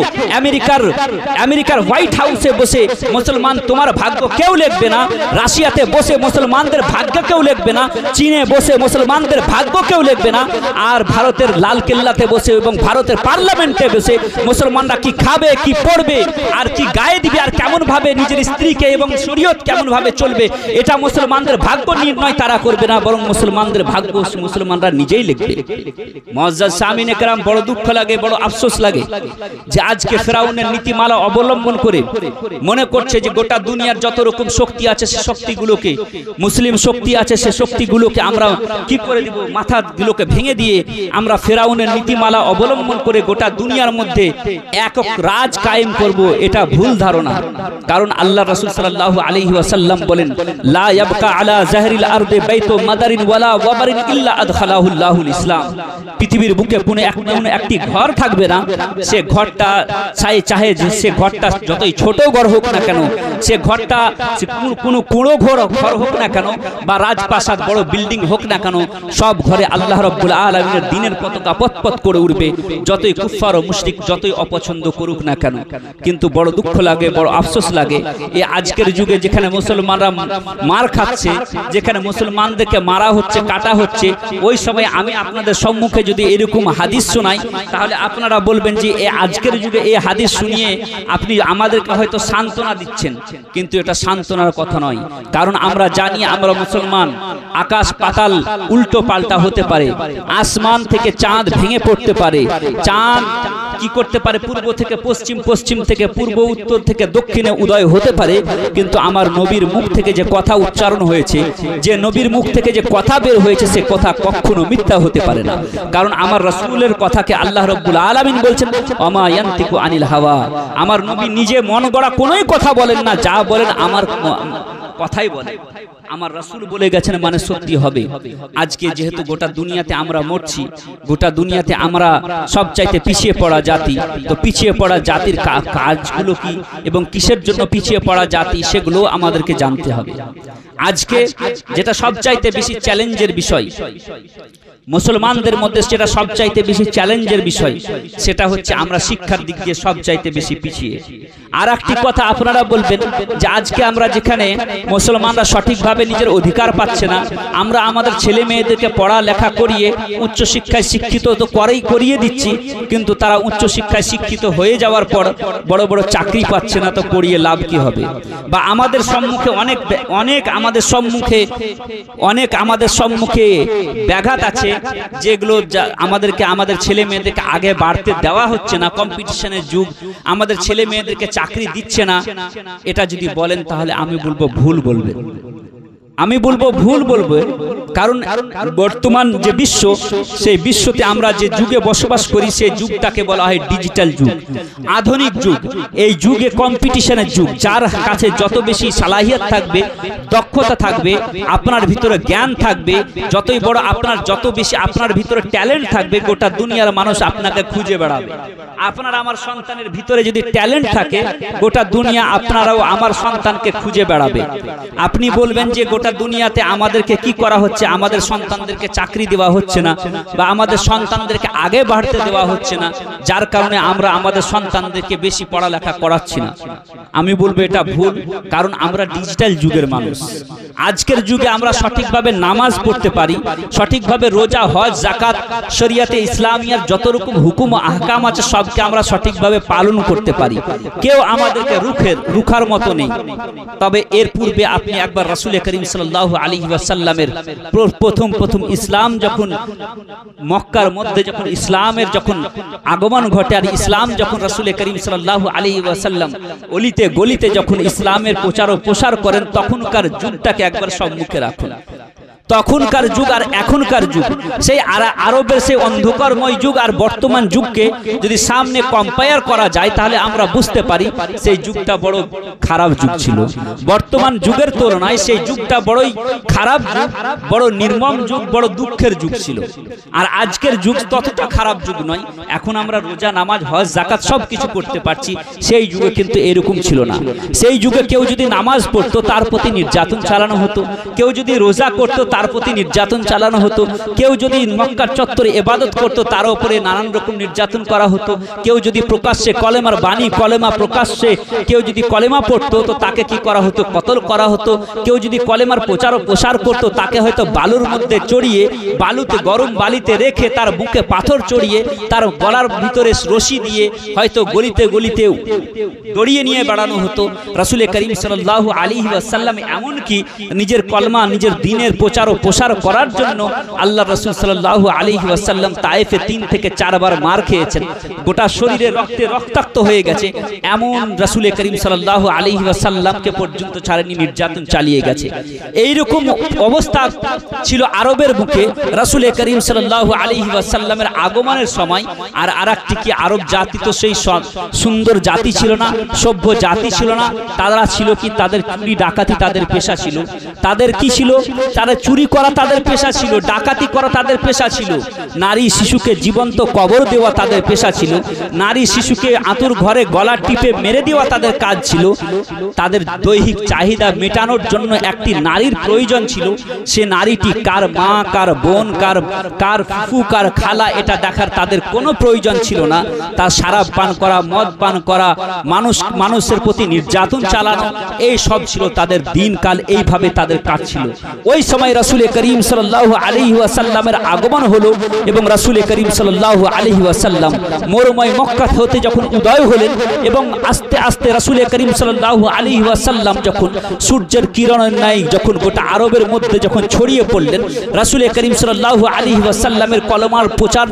আমেরিকার হোয়াইট হাউসে বসে মুসলমান তোমার ভাগ্য কেউ লিখবে না, রাশিয়াতে বসে মুসলমানদের ভাগ্য কেউ লিখবে না, চীনে বসে মুসলমানদের ভাগ্য কেউ লিখবে না, আর ভারতের লাল কেল্লাতে বসে এবং ভারতের পার্লামেন্টে বসে মুসলমানরা কি খাবে, কি পড়বে, আর কি গায়ে দিবে, আর কেমন ভাবে নিজের স্ত্রীকে এবং শরীয়ত কেমন ভাবে চলবে, এটা মুসলমানদের ভাগ্য নির্ণয় তারা করবে না, বরং মুসলমানদের ভাগ্য মুসলমানরা নিজেই লিখবে। মুআজ্জাজ সামিনে কেরাম, বড় দুঃখ লাগে, বড় আফসোস লাগে যে আজকে ফেরাউনের নীতিমালা অবলম্বন করে মনে করছে যে গোটা দুনিয়ার যত রকম শক্তি আছে সে শক্তিগুলোকে, মুসলিম শক্তি আছে সে শক্তিগুলোকে আমরা কি করে দিব, মাথাগুলোকে ভেঙে দিয়ে আমরা ফেরাউনের নীতিমালা অবলম্বন করে গোটা দুনিয়ার মধ্যে একক রাজ কায়েম করব। এটা ভুল ধারণা। কারণ আল্লাহ রাসূল সাল্লাল্লাহু আলাইহি ওয়াসাল্লাম বলেন, লা ইয়াবকা আলা জাহরিল আরদি বাইতু মাদারিন ওয়ালা ওয়াবারিন ইল্লা আদখালাহুল্লাহুল ইসলাম। পৃথিবীর বুকে কোনো একটি ঘর থাকবে না, সে ঘরটা চাহে যে সে ঘরটা যতই ছোট ঘর হোক না কেন, সে ঘরটা কোনো কুঁড়ো ঘর হোক না কেন, বা রাজপ্রাসাদ বড় বিল্ডিং হোক না কেন, সব ঘরে আল্লাহ রাব্বুল আলামিনের দ্বীনের পতাকা পতপত করে উঠবে, যতই কুফফার ও মুশরিক যতই অপছন্দ করুক না কেন। কিন্তু বড় দুঃখ লাগে, বড় আফসোস লাগে, এই আজকের যুগে যেখানে মুসলমানরা মার খাচ্ছে, যেখানে মুসলমানদেরকে মারা হচ্ছে, কাটা হচ্ছে, ওই সময় আমি আপনাদের সম্মুখে যদি এরকম হাদিস শোনাই, তাহলে আপনারা বলবেন যে এই আজকের যুগে এই হাদিস শুনিয়ে আপনি আমাদেরকে হয়তো সান্ত্বনা দিচ্ছেন, কিন্তু এটা সান্ত্বনার কথা নয়। কারণ আমরা জানি আমরা মুসলমান, আকাশ পাতাল উল্টো পাল্টা হতে পারে, আসমান থেকে চাঁদ ভেঙে পড়তে পারে, চাঁদ কি করতে পারে, পূর্ব থেকে পশ্চিম, পশ্চিম থেকে পূর্ব, উত্তর থেকে দক্ষিণে উদয় হতে পারে, কিন্তু আমার নবীর মুখ থেকে যে কথা উচ্চারণ হয়েছে, যে নবীর মুখ থেকে যে কথা বের হয়েছে, সে কথা কখনো মিথ্যা হতে পারে না। কারণ আমার রাসূলের কথাকে আল্লাহ রাব্বুল আলামিন বলছেন, ওমা ইয়ানতিকু আনিল হাওয়া। আমার নবী নিজে মন গড়া কোনোই কথা বলেন না, যা বলেন আমার কথাই বলে, আমার রাসূল বলে গেছেন মানে সত্যি হবে। আজকে যেহেতু গোটা দুনিয়াতে আমরা মরছি, গোটা দুনিয়াতে আমরা সবচাইতে পিছিয়ে পড়া জাতি, তো পিছিয়ে পড়া জাতির কাজগুলো কি এবং কিসের জন্য পিছিয়ে পড়া জাতি, সেগুলো আমাদেরকে জানতে হবে। আজকে যেটা সবচাইতে বেশি চ্যালেঞ্জের বিষয় মুসলমানদের মধ্যে, যেটা সবচাইতে বেশি চ্যালেঞ্জের বিষয়, সেটা হচ্ছে আমরা শিক্ষার দিক দিয়ে সবচাইতে বেশি পিছিয়ে। আর একটি কথা আপনারা বলবেন যে আজকে আমরা যেখানে মুসলমানরা সঠিকভাবে নিজের অধিকার পাচ্ছে না, আমরা আমাদের ছেলে মেয়েদেরকে পড়া লেখা করিয়ে উচ্চশিক্ষায় শিক্ষিত তো করিয়ে দিচ্ছি, কিন্তু তারা উচ্চশিক্ষায় শিক্ষিত হয়ে যাওয়ার পর বড় বড় চাকরি পাচ্ছে না, তো পড়িয়ে লাভ কি হবে? বা আমাদের সম্মুখে অনেক আমাদের সম্মুখে ব্যাঘাত আছে, যেগুলো আমাদেরকে আমাদের ছেলে মেয়েদেরকে আগে বাড়তে দেওয়া হচ্ছে না, কম্পিটিশনের যুগ, আমাদের ছেলে মেয়েদেরকে চাকরি দিচ্ছে না। এটা যদি বলেন তাহলে আমি বলবো ভুল বলবো, কারণ বর্তমান যে বিশ্ব, সেই বিশ্বতে আমরা যে যুগে বসবাস করি, সেই যুগটাকে বলা হয় ডিজিটাল যুগ, আধুনিক যুগ। এই যুগে কম্পিটিশনের যুগ, যার কাছে যত বেশি সালাহিয়াত থাকবে, দক্ষতা থাকবে, আপনার ভিতরে জ্ঞান থাকবে, যতই বড় যত বেশি আপনার ভিতরে ট্যালেন্ট থাকবে, গোটা দুনিয়ার মানুষ আপনাকে খুঁজে বেড়াবে। আপনার আমার সন্তানের ভিতরে যদি ট্যালেন্ট থাকে, গোটা দুনিয়া আপনারাও আমার সন্তানকে খুঁজে বেড়াবে। আপনি বলবেন যে গোটা দুনিয়াতে আমাদেরকে কি করা হচ্ছে, আমাদের সন্তানদেরকে চাকরি দেওয়া হচ্ছে না, বা আমাদের সন্তানদেরকে আগে বাড়তে দেওয়া হচ্ছে না, যার কারণে আমরা আমাদের সন্তানদেরকে বেশি পড়ালেখা করাচ্ছি না। আমি বলবো এটা ভুল, কারণ আমরা ডিজিটাল যুগের মানুষ। আজকের যুগে আমরা সঠিকভাবে নামাজ পড়তে পারি, সঠিকভাবে রোজা, হজ, যাকাত, শরিয়াতে ইসলামিয়ার যত রকম হুকুম আহকাম আছে সবকে আমরা সঠিকভাবে পালন করতে পারি, কেউ আমাদেরকে রুখার মতো নেই। তবে এর পূর্বে আপনি একবার রাসূল করিম সাল্লাল্লাহু আলাইহি ওয়াসাল্লামের প্রথম ইসলাম যখন মক্কার মধ্যে যখন ইসলামের যখন আগমন ঘটে, আর ইসলাম যখন রাসূল করিম সাল্লাল্লাহু আলাইহি ওয়াসাল্লাম অলিতে গলিতে যখন ইসলামের প্রচার ও প্রসার করেন, তখনকার যুগটাকে একবার সম্মুখে রাখুন। তখনকার যুগ আর এখনকার যুগ, সেই আরবের সেই অন্ধকারময় যুগ আর বর্তমান যুগকে যদি সামনে কম্পেয়ার করা যায় তাহলে আমরা বুঝতে পারি সেই যুগটা বড় খারাপ যুগ ছিল। বর্তমান যুগের তুলনায় সেই যুগটা বড়ই খারাপ যুগ, বড় নির্মম যুগ, বড় দুঃখের যুগ ছিল। আর আজকের যুগ ততটা খারাপ যুগ নয়। এখন আমরা রোজা, নামাজ, হজ, যাকাত সব কিছু করতে পারছি, সেই যুগে কিন্তু এরকম ছিল না। সেই যুগে কেউ যদি নামাজ পড়তো তার প্রতি নির্যাতন চালানো হতো, কেউ যদি রোজা করতো তার প্রতি নির্যাতন চালানো হতো, কেউ যদি মক্কার চত্বরে ইবাদত করতো তার উপরে নানান রকম নির্যাতন করা হতো, কেউ যদি প্রকাশ্যে কলেমার বাণী, কলেমা প্রকাশ্যে কেউ যদি কলেমা পড়তো তো তাকে কি করা হতো, কতল করা হতো। কেউ যদি কলেমার প্রচার ও প্রসার করতো তাকে হয়তো বালুর মধ্যে চড়িয়ে, বালুতে গরম বালিতে রেখে তার বুকে পাথর চড়িয়ে তার গলার ভিতরে রশি দিয়ে হয়তো গলিতে গলিতে দড়িয়ে নিয়ে বেড়ানো হতো। রাসূল করিম সাল্লাল্লাহু আলাইহি ওয়াসাল্লাম এমনকি নিজের কলমা, নিজের দ্বীনের প্রচার ও প্রসার করার জন্য আল্লাহ রাসূল সাল্লাল্লাহু আলাইহি ওয়াসাল্লাম তায়েফে 3 থেকে 4 বার মার খেয়েছেন, গোটা শরীরে রক্তে রক্তাক্ত হয়ে গেছে। এমন রাসূল করিম সাল্লাল্লাহু আলাইহি ওয়াসাল্লামকে পর্যন্ত ছাড়েনি, নির্যাতন চালিয়ে গেছে। এইরকম অবস্থা ছিল আরবের বুকে রাসূল করিম সাল্লাল্লাহু আলাইহি ওয়াসাল্লামের আগমনের সময়। আর আরেকটি কি, আরব জাতি তো সেই সুন্দর জাতি ছিল না, সভ্য জাতি ছিল না। তারা ছিল কি, তাদের চুরি ডাকাতি তাদের পেশা ছিল। তাদের কি ছিল, তারা চুরি করা তাদের পেশা ছিল, ডাকাতি করা তাদের পেশা ছিল, নারী শিশুকে জীবন্ত কবর দেওয়া তাদের পেশা ছিল, নারী শিশুকে আঁতুর ঘরে গলা টিপে মেরে দেওয়া তাদের কাজ ছিল। তাদের দৈহিক চাহিদা মেটানোর জন্য একটি নারীর প্রয়োজন ছিল। সে নারীটি কার মা, কার বোন, কার ফুফু, কার খালা, এটা দেখার তাদের কোনো প্রয়োজন ছিল না। তার শরাব পান করা, মদ পান করা, মানুষের প্রতি নির্যাতন চালানো, এই সব ছিল তাদের দিনকাল। এইভাবে তাদের কাজ ছিল। ওই সময় রাসূল করিম সাল্লাল্লাহু আলাইহি ওয়াসাল্লামের আগমন হলো এবং রাসূল করিম সাল্লাল্লাহু আলাইহি ওয়াসাল্লাম মরুময় মক্কা হতে যখন উদয় হলেন এবং আস্তে আস্তে রাসূল করিম সাল্লাল্লাহু আলাইহি ওয়াসাল্লাম যখন সূর্যের কিরণের ন্যায় যখন গোটা আরবের মধ্যে যখন ছড়িয়ে পড়লেন, রাসূল করিম সাল্লাল্লাহু আলাইহি ওয়াসাল্লামের কলমার প্রচার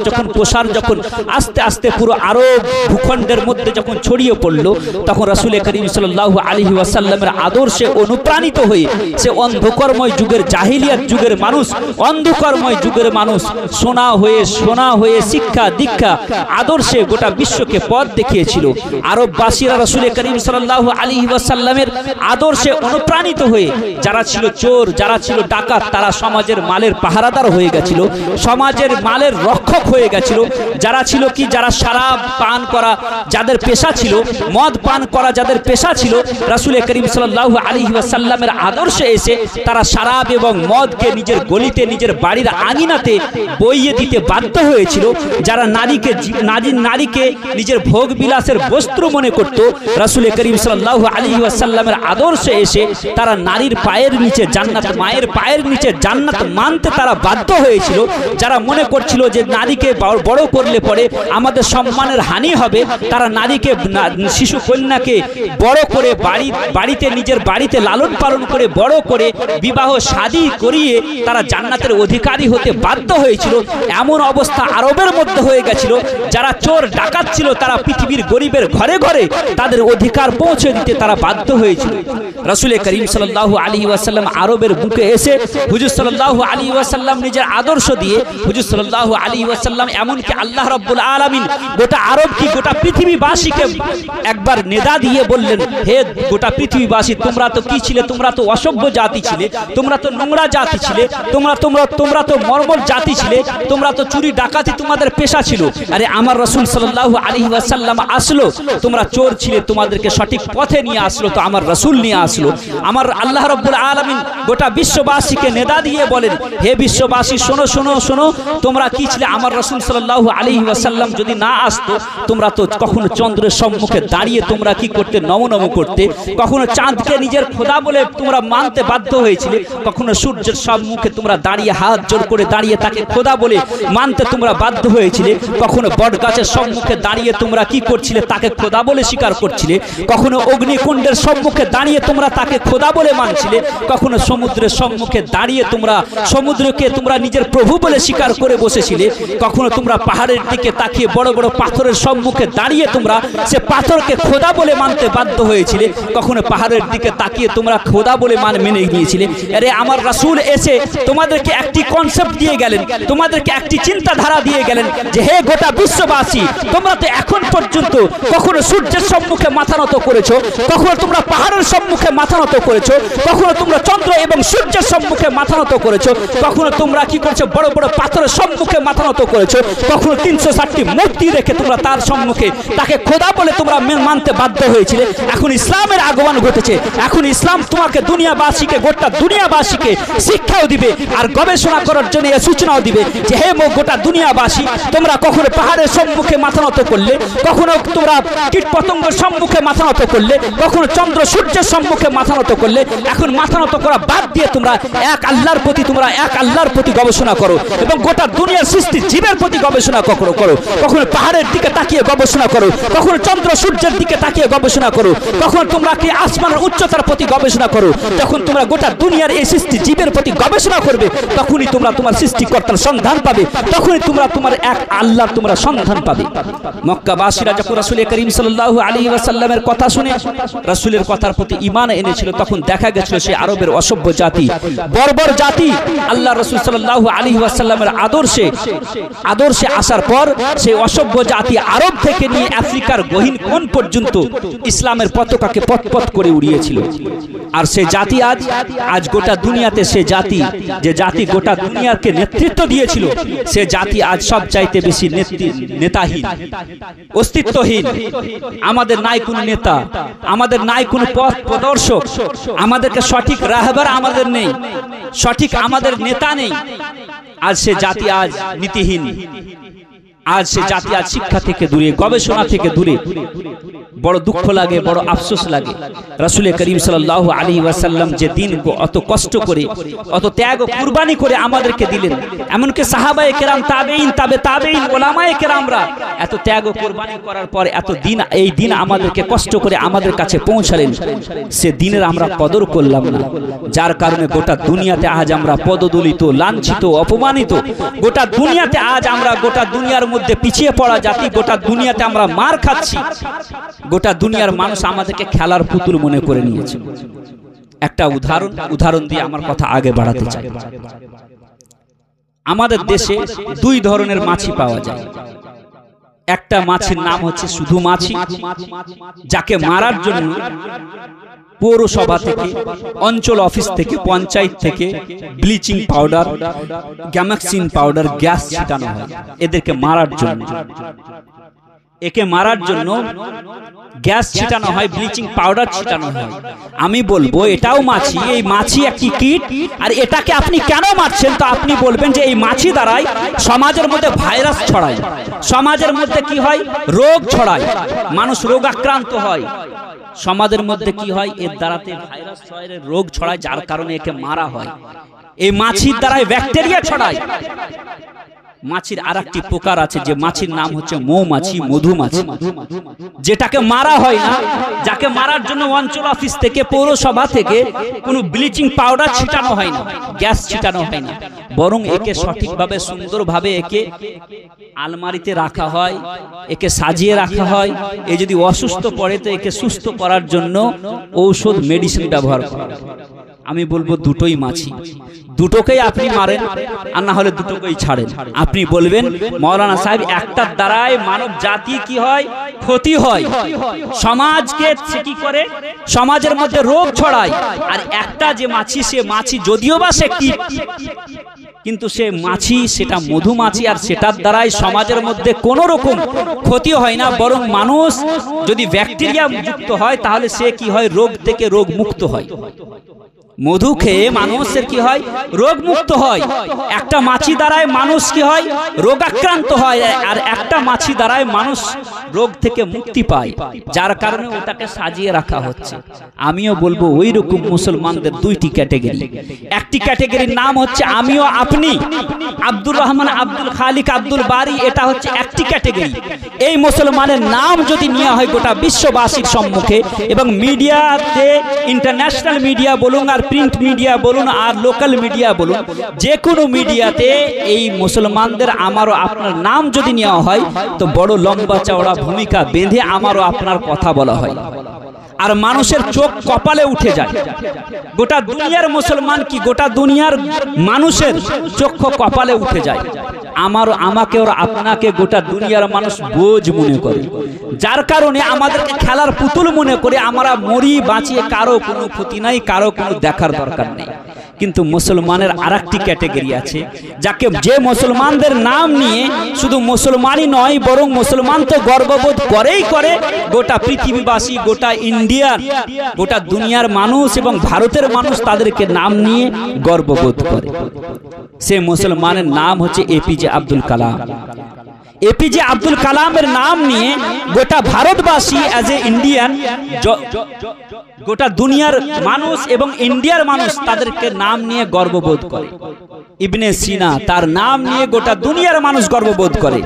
যখন আস্তে আস্তে পুরো আরব ভূখণ্ডের মধ্যে যখন ছড়িয়ে পড়ল, তখন রাসূল করিম সাল্লাল্লাহু আলাইহি ওয়াসাল্লামের আদর্শে অনুপ্রাণিত হয়ে সে অন্ধকারময় যুগের জাহিলিয়াত যুগের মানুষ, অন্ধকারময় যুগের মানুষ সোনা হয়ে শিক্ষা দীক্ষা আদর্শে গোটা বিশ্বকে পথ দেখিয়েছিল। আরববাসীরা রাসূল করিম সাল্লাল্লাহু আলাইহি ওয়াসাল্লামের আদর্শে অনুপ্রাণিত হয়ে যারা ছিল চোর, যারা ছিল ডাকাত, তারা সমাজের মালের পাহারাদার হয়ে গেছিল, সমাজের মালের রক্ষক হয়ে গেছিল। যারা ছিল কি, যারা শরাব পান করা যাদের পেশা ছিল, মদ পান করা যাদের পেশা ছিল, রাসূল করিম সাল্লাল্লাহু আলাইহি ওয়াসাল্লামের আদর্শে এসে তারা শরাব এবং মদকে নিজের গলিতে, নিজের বাড়ির আঙিনাতে বইয়ে দিতে বাধ্য হয়েছিল। যারা নারীকে নিজের ভোগ বিলাসের বস্ত্র মনে করত, রাসূল করিম সাল্লাল্লাহু আলাইহি ওয়াসাল্লামের আদর্শে এসে তারা নারীর পায়ের নিচে জান্নাত, মায়ের পায়ের নিচে জান্নাত মানতে তারা বাধ্য হয়েছিল। যারা মনে করছিল যে নারীকে বড় করলে পরে আমাদের সম্মানের হানি হবে, তারা নারীকে, শিশু কন্যাকে বড় করে বাড়িতে নিজের বাড়িতে লালন পালন করে বড় করে বিবাহ শাদী করিয়ে তারা জান্নাতের অধিকারী হতে বাধ্য হয়েছিল। এমন অবস্থা আরবের মধ্যে হয়ে গেছিল। যারা চোর ডাকাত ছিল তারা পৃথিবীর গরিবের ঘরে ঘরে তাদের অধিকার পৌঁছে দিতে তারা বাধ্য হয়েছিল। রাসূল করিম সাল্লাল্লাহু আলাইহি ওয়াসাল্লাম আরবের বুকে এসে হুজুর সাল্লাল্লাহু আলাইহি ওয়াসাল্লাম নিজের আদর্শ দিয়ে হুজুর সাল্লাল্লাহু আলাইহি ওয়াসাল্লাম এমনকি আল্লাহ রাব্বুল আলামিন গোটা আরব কি গোটা পৃথিবীবাসীকে একবার নেদা দিয়ে বললেন, হে গোটা পৃথিবীবাসী, তোমরা তো কি ছিলে, তোমরা তো অসভ্য জাতি ছিলে, তোমরা তো নোংরা জাতি ছিলে, তোমরা তো মর্মর জাতি ছিলে, তোমরা তো চুরি ডাকাতি তোমাদের পেশা ছিল। আরে আমার রাসূল সাল্লাল্লাহু আলাইহি ওয়াসাল্লাম আসলো, তোমরা চোর ছিলে, তোমাদেরকে সঠিক পথে নিয়ে আসলো তো আমার রাসূল নিয়ে আসলো। আমার আল্লাহ রাব্বুল আলামিন গোটা বিশ্ববাসীকে নেদা দিয়ে বলেন, হে বিশ্ববাসী, শোনো শোনো শোনো, তোমরা কি ছিলে, আমার রাসূল সাল্লাল্লাহু আলাইহি ওয়াসাল্লাম যদি না আসতো তোমরা তো কখনো চন্দ্রের সম্মুখে দাঁড়িয়ে তোমরা কি করতে, নম করতে, কখনো চাঁদকে নিজের খোদা বলে তোমরা মানতে বাধ্য হয়েছিলে, কখনো সূর্যের সম্মুখে তোমরা দাঁড়িয়ে হাত জোর করে দাঁড়িয়ে তাকে খোদা বলে মানতে তোমরা বাধ্য হয়েছিলে, কখনো বটগাছের সম্মুখে দাঁড়িয়ে তোমরা কি করছিলে, তাকে খোদা বলে স্বীকার করছিলে, কখনো অগ্নিকুণ্ডের সম্মুখে দাঁড়িয়ে তোমরা তাকে খোদা বলে মানছিলে, কখনো সমুদ্রের সম্মুখে দাঁড়িয়ে তোমরা সমুদ্রকে তোমরা নিজের প্রভু বলে স্বীকার করে বসেছিলে, কখনো তোমরা পাহাড়ের দিকে তাকিয়ে বড় বড় পাথরের সম্মুখে দাঁড়িয়ে তোমরা সে পাথরকে খোদা বলে মানতে বাধ্য হয়েছিলে, কখনো পাহাড়ের দিকে তাকিয়ে তোমরা খোদা বলে মেনে নিয়েছিলে। আরে আমার রাসূল এসে তোমাদেরকে একটি কনসেপ্ট দিয়ে গেলেন, তোমাদেরকে একটি চিন্তাধারা দিয়ে গেলেন যে হে গোটা বিশ্ববাসী, তোমরা তো এখন পর্যন্ত কখনো সূর্যের সম্মুখে মাথা নত করেছো, কখনো তোমরা পাহাড়ের সম্মুখে মাথা নত করেছো, কখনো তোমরা চন্দ্র এবং সূর্যের সম্মুখে মাথা নত করেছো, কখনো তোমরা কি করেছো বড় বড় পাথরের সম্মুখে মাথা নত করেছো, কখনো 360টি মূর্তি রেখে তোমরা তার সম্মুখে তাকে খোদা বলে তোমরা মানতে বাধ্য হয়েছিলে। এখন ইসলামের আগমন ঘটেছে, এখন ইসলাম তোমাকে দুনিয়াবাসীকে, গোটা দুনিয়াবাসীকে শিক্ষাও দিবে আর গবেষণা করার জন্য সূচনাও দিবে যে হে গোটা দুনিয়াবাসী, তোমরা কখনো পাহাড়ের সম্মুখে মাথা নত করলে, কখনো তোমরা কীট পতঙ্গের সম্মুখে মাথা নত করলে, কখনো চন্দ্র সূর্যের সম্মুখে মাথা নত করলে, এখন মাথা নত করা বাদ দিয়ে তোমরা এক আল্লাহর প্রতি গবেষণা করো এবং গোটা দুনিয়ার সৃষ্টি জীবের প্রতি গবেষণা করো। কখনো পাহাড়ের দিকে তাকিয়ে গবেষণা করো, কখনো চন্দ্র সূর্যের দিকে তাকিয়ে গবেষণা করো, কখনো তোমরা কি আসমানের উচ্চতার প্রতি গবেষণা করো। যখন তোমরা গোটা দুনিয়ার এই সৃষ্টি জীবের প্রতি গবেষণা করবে, তখনই তোমরা তোমার সৃষ্টিকর্তার সন্ধান পাবে, তখনই তোমরা তোমার এক আল্লাহর তোমরা সন্ধান পাবে। মক্কাবাসীরা যখন রাসূল করিম সাল্লাল্লাহু আলাইহি ওয়াসাল্লামের কথা শুনে রাসূলের কথার প্রতি ঈমান এনেছিল, তখন দেখা গেছিল সেই আরবের অসভ্য জাতি, বর্বর জাতি আল্লাহ রাসূল সাল্লাল্লাহু আলাইহি ওয়াসাল্লামের আদর্শে আসার পর সেই অসভ্য জাতি আরব থেকে নিয়ে আফ্রিকার গহীন কোণ পর্যন্ত ইসলামের পতাকাকে পথ করে উড়িয়েছিল। আর সেই জাতি আজ গোটা দুনিয়াতে, সে জাতি যে জাতি গোটা দুনিয়াকে নেতৃত্ব দিয়েছিল, সে জাতি আজ সব চাইতে বেশি নেতাহীন, অস্তিত্বহীন। আমাদের নাই কোনো নেতা, আমাদের নাই কোনো পথ প্রদর্শক, আমাদেরকে সঠিক রাহবার আমাদের নেই, সঠিক আমাদের নেতা নেই। আজ সে জাতি আজ নীতিহীন, আজ সে জাতি আজ শিক্ষা থেকে দূরে, গবেষণা থেকে দূরে। বড় দুঃখ লাগে, বড় আফসোস লাগে। রাসূল করিম সাল্লাল্লাহু আলাইহি ওয়াসাল্লাম যে দিন অত কষ্ট করে, অত ত্যাগ ও কুরবানি করে আমাদেরকে দিলেন, এমনকি সাহাবায়ে কেরাম, তাবেঈন, তাবেঈন, উলামায়ে কেরামরা এত ত্যাগ ও কুরবানি করার পর এত দিন, এই দিন আমাদেরকে কষ্ট করে আমাদের কাছে পৌঁছালেন, সে দিনের আমরা কদর করলাম না। যার কারণে গোটা দুনিয়াতে আজ আমরা পদদলিত, লাঞ্ছিত, অপমানিত। গোটা দুনিয়াতে আজ আমরা গোটা দুনিয়ার মধ্যে পিছিয়ে পড়া জাতি, গোটা দুনিয়াতে আমরা মার খাচ্ছি। গোটা দুনিয়ার মানুষ আমাদেরকে খেলার পুতুল মনে করে নিয়েছে। একটা উদাহরণ দিয়ে আমার কথা আগে বাড়াতে চাই। আমাদের দেশে দুই ধরনের মাছি পাওয়া যায়। একটা মাছির নাম হচ্ছে শুধু মাছি, যাকে মারার জন্য পৌরসভা থেকে, অঞ্চল অফিস থেকে, পঞ্চায়েত থেকে bleaching powder, gammaxene powder, gas ছিটানো হয় এদেরকে মারার জন্য। একে মারার জন্য গ্যাস ছিটানো হয়, ব্লিচিং পাউডার ছিটানো হয়। আমি বলবো এটাও মাছি, এই মাছি একটি কীট। আর এটাকে আপনি কেন মারছেন? তো আপনি বলবেন যে এই মাছি দ্বারাই সমাজের মধ্যে ভাইরাস ছড়ায়, সমাজের মধ্যে কি হয়, রোগ ছড়ায়, মানুষ রোগ আক্রান্ত হয়। সমাজের মধ্যে কি হয়, এর দ্বারাতে ভাইরাস ছড়ায়, রোগ ছড়ায়, যার কারণে একে মারা হয়। এই মাছির দ্বারাই ব্যাকটেরিয়া ছড়ায়। মাছির আরেকটি প্রকার আছে, যে মাছির নাম হচ্ছে মৌমাছি, মধুমাছি, যেটাকে মারা হয় না, যাকে মারার জন্য অঞ্চল অফিস থেকে, পৌরসভা থেকে কোনো ব্লিচিং পাউডার ছিটানো হয় না, গ্যাস ছিটানো হয় না, বরং একে সঠিকভাবে, সুন্দরভাবে একে আলমারিতে রাখা হয়, একে সাজিয়ে রাখা হয়। এ যদি অসুস্থ পড়ে তো একে সুস্থ করার জন্য ঔষধ, মেডিসিন ব্যবহার করা। আমি বলবো দুটোই মাছি, দুটোকেই আপনি মারেন আর না হলে দুটোকেই ছাড়েন। আপনি বলবেন মাওলানা সাহেব একটার দ্বারাই মানব জাতি কি হয়, ক্ষতি হয়, সমাজকে সে কি করে, সমাজের মধ্যে রোগ ছড়ায়। আর একটা যে মাছি, সে মাছি যদিও বা সে কীট, কিন্তু সে মাছি, সেটা মধুমাছি, আর সেটার দ্বারাই সমাজের মধ্যে কোনো রকম ক্ষতি হয় না, বরং মানুষ যদি ব্যাকটেরিয়া যুক্ত হয় তাহলে সে কি হয়, রোগ থেকে রোগ মুক্ত হয়। মধু খেয়ে মানুষের কি হয়, রোগ মুক্ত হয়। একটা মাছি দ্বারাই মানুষ কি হয়, রোগাক্রান্ত হয়, আর একটা মাছি দ্বারাই মানুষ রোগ থেকে মুক্তি পায়, যার কারণে ওটাকে সাজিয়ে রাখা হচ্ছে। আমিও বলবো ওই রকম মুসলমানদের দুইটি ক্যাটাগরি। একটি ক্যাটাগরির নাম হচ্ছে আমিও আপনি, আব্দুর রহমান, আব্দুল খালিক, আব্দুল বারি, এটা হচ্ছে একটি ক্যাটাগরি। এই মুসলমানের নাম যদি নেওয়া হয় গোটা বিশ্ববাসীর সম্মুখে, এবং মিডিয়াতে, ইন্টারন্যাশনাল মিডিয়া বলুন আর প্রিন্ট মিডিয়া বলুন আর লোকাল মিডিয়া বলুন, যে কোনো মিডিয়াতে এই মুসলমানদের আমারও আপনার নাম যদি নেওয়া হয় তো বড় লম্বা চওড়া ভূমিকা বেঁধে আমারও আপনার কথা বলা হয়। আর মানুষের চোখ কপালে উঠে যায়। গোটা দুনিয়ার মুসলমান কি গোটা দুনিয়ার মানুষের চক্ষু কপালে উঠে যায়, আমাকে ওর আপনাকে গোটা দুনিয়ার মানুষ বোঝ মনে করে, যার কারণে আমাদেরকে খেলার পুতুল মনে করে আমরা মরি বাঁচিয়ে, কারো কোনো ক্ষতি নাই, কারো কোনো দেখার দরকার নেই। কিন্তু মুসলমানের আরেকটি ক্যাটাগরি আছে, যাকে যে মুসলমানদের নাম নিয়ে শুধু মুসলমানই নয় বরং মুসলমান তো গর্ববোধ করেই করে, গোটা পৃথিবীবাসী, গোটা ইন্ডিয়ার, গোটা দুনিয়ার মানুষ এবং ভারতের মানুষ তাদেরকে নাম নিয়ে গর্ববোধ করে। সে মুসলমানের নাম হচ্ছে এপিজে আব্দুল কালাম। এপিজে আব্দুল কালামের নাম নিয়ে গোটা ভারতবাসী অ্যাজ এ ইন্ডিয়ান, গোটা দুনিয়ার মানুষ এবং ইন্ডিয়ার মানুষ তাদেরকে নাম নিয়ে গর্ববোধ করে। ইবনে সিনা, তার নাম নিয়ে গোটা দুনিয়ার মানুষ গর্ববোধ করে।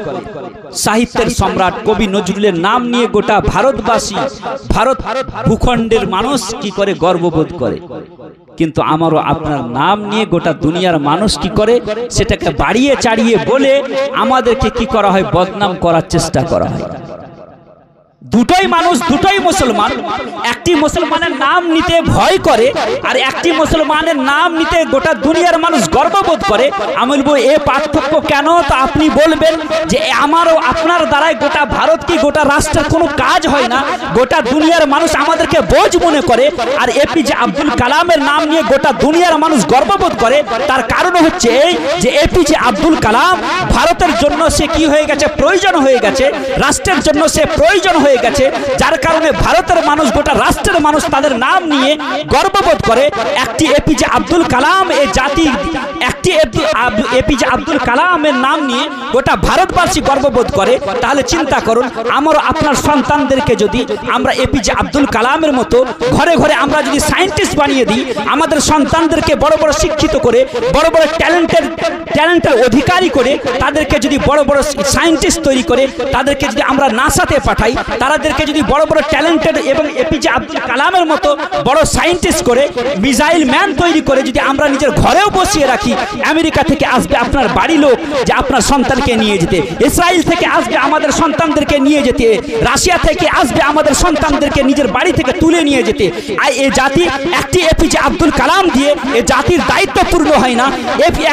সাহিত্যের সম্রাট কবি নজরুলের নাম নিয়ে গোটা ভারতবাসী, ভারত ভূখণ্ডের মানুষ কি করে গর্ববোধ করে। কিন্তু আমারও আপনার নাম নিয়ে গোটা দুনিয়ার মানুষ কি করে, সেটাকে বাড়িয়ে চাড়িয়ে বলে আমাদেরকে কি করা হয়, বদনাম করার চেষ্টা করা হয়। দুটোই মানুষ, দুটোই মুসলমান। একটি মুসলমানের নাম নিতে ভয় করে আর একটি মুসলমানের নাম নিতে গোটা দুনিয়ার মানুষ গর্ববোধ করে। আমি বলবো এ পার্থক্য কেন? তো আপনি বলবেন যে আমারও আপনার দ্বারাই গোটা ভারত কি গোটা রাষ্ট্রের কোনো কাজ হয় না, গোটা দুনিয়ার মানুষ আমাদেরকে বোঝ মনে করে। আর এপিজে আব্দুল কালামের নাম নিয়ে গোটা দুনিয়ার মানুষ গর্ববোধ করে। তার কারণ হচ্ছে এই যে এপিজে আব্দুল কালাম ভারতের জন্য সে কি হয়ে গেছে, প্রয়োজন হয়ে গেছে, রাষ্ট্রের জন্য সে প্রয়োজন হয়ে গেছে, যার কারণে ভারতের মানুষ, গোটা রাষ্ট্রের মানুষ তাদের নাম নিয়ে গর্ববোধ করে। একটি এপিজে আব্দুল কালাম এই জাতি, একটি এপিজে আব্দুল কালামের নাম নিয়ে গোটা ভারতবাসী গর্ববোধ করে। তাহলে চিন্তা করুন, আমারও আপনার সন্তানদেরকে যদি আমরা এপিজে আব্দুল কালামের মতো ঘরে ঘরে আমরা যদি সায়েন্টিস্ট বানিয়ে দিই, আমাদের সন্তানদেরকে বড় বড় শিক্ষিত করে, বড় বড় ট্যালেন্টের অধিকারী করে, তাদেরকে যদি বড় বড় সায়েন্টিস্ট তৈরি করে, তাদেরকে যদি আমরা নাসাতে পাঠাই, তাদেরকে যদি বড় বড় ট্যালেন্টেড এবং এপিজে আব্দুল কালামের মতো বড় সায়েন্টিস্ট করে, মিসাইল ম্যান তৈরি করে যদি আমরা নিজের ঘরেও বসিয়ে রাখি, আমেরিকা থেকে আসবে আপনার বাড়ি লোক যে আপনার সন্তানকে নিয়ে যেতে, ইসরায়েল থেকে আসবে আমাদের সন্তানদেরকে নিয়ে যেতে, রাশিয়া থেকে আসবে আমাদের সন্তানদেরকে নিজের বাড়ি থেকে তুলে নিয়ে যেতে। আর এই জাতি একটি এপিজে আব্দুল কালাম দিয়ে এই জাতির দায়িত্ব পূর্ণ হয় না,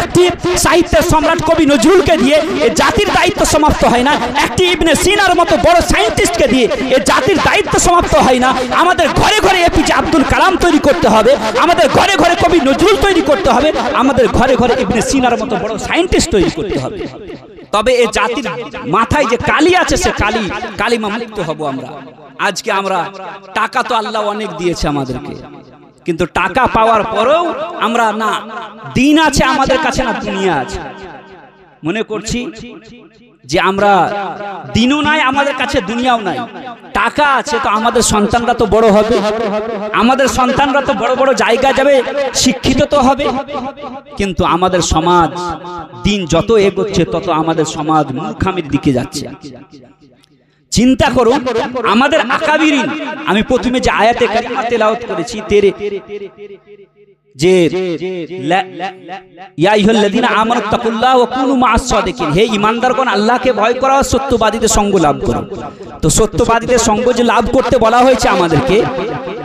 একটি সাহিত্যের সম্রাট কবি নজরুলকে দিয়ে এই জাতির দায়িত্ব সমাপ্ত হয় না, একটি ইবনে সিনার মতো বড় সায়েন্টিস্টকে দিয়ে এই জাতির দায়িত্ব সমাপ্ত হয় না। আমাদের ঘরে ঘরে এপিজে আব্দুল কালাম তৈরি করতে হবে, আমাদের ঘরে ঘরে কবি নজরুল তৈরি করতে হবে, আমাদের ঘরে ঘরে ইবনে সিনার মতো বড় সায়েন্টিস্ট তৈরি করতে হবে। তবে এই জাতির মাথায় যে কালি আছে সে কালিমা মুক্ত হব আমরা। আজকে আমরা টাকা তো আল্লাহ অনেক দিয়েছে আমাদেরকে, কিন্তু টাকা পাওয়ার পরেও আমরা না দিন আছে আমাদের কাছে, না দুনিয়া আছে। মনে করছি যে আমরা দিনও নাই আমাদের কাছে, দুনিয়াও নাই। টাকা আছে তো আমাদের সন্তানরা তো বড় হবে, আমাদের সন্তানরা তো বড় বড় জায়গা যাবে, শিক্ষিত তো হবে। কিন্তু আমাদের সমাজ দিন যত এগোচ্ছে তত আমাদের সমাজ মূর্খামির দিকে যাচ্ছে। চিন্তা করুন, আমাদের আকাবিরিন, আমি প্রথমে যে আয়াতে কারিমা তেলাওয়াত করেছি, যে ইয়া আইয়ুহাল্লাযীনা আমানুত্তাকুল্লাহ ওয়া কুনু মা'আস সাদিকিন, হে ঈমানদারগণ আল্লাহকে ভয় করো আর সত্যবাদীদের সঙ্গ লাভ করো। তো সত্যবাদীদের সঙ্গ যে লাভ করতে বলা হয়েছে আমাদেরকে,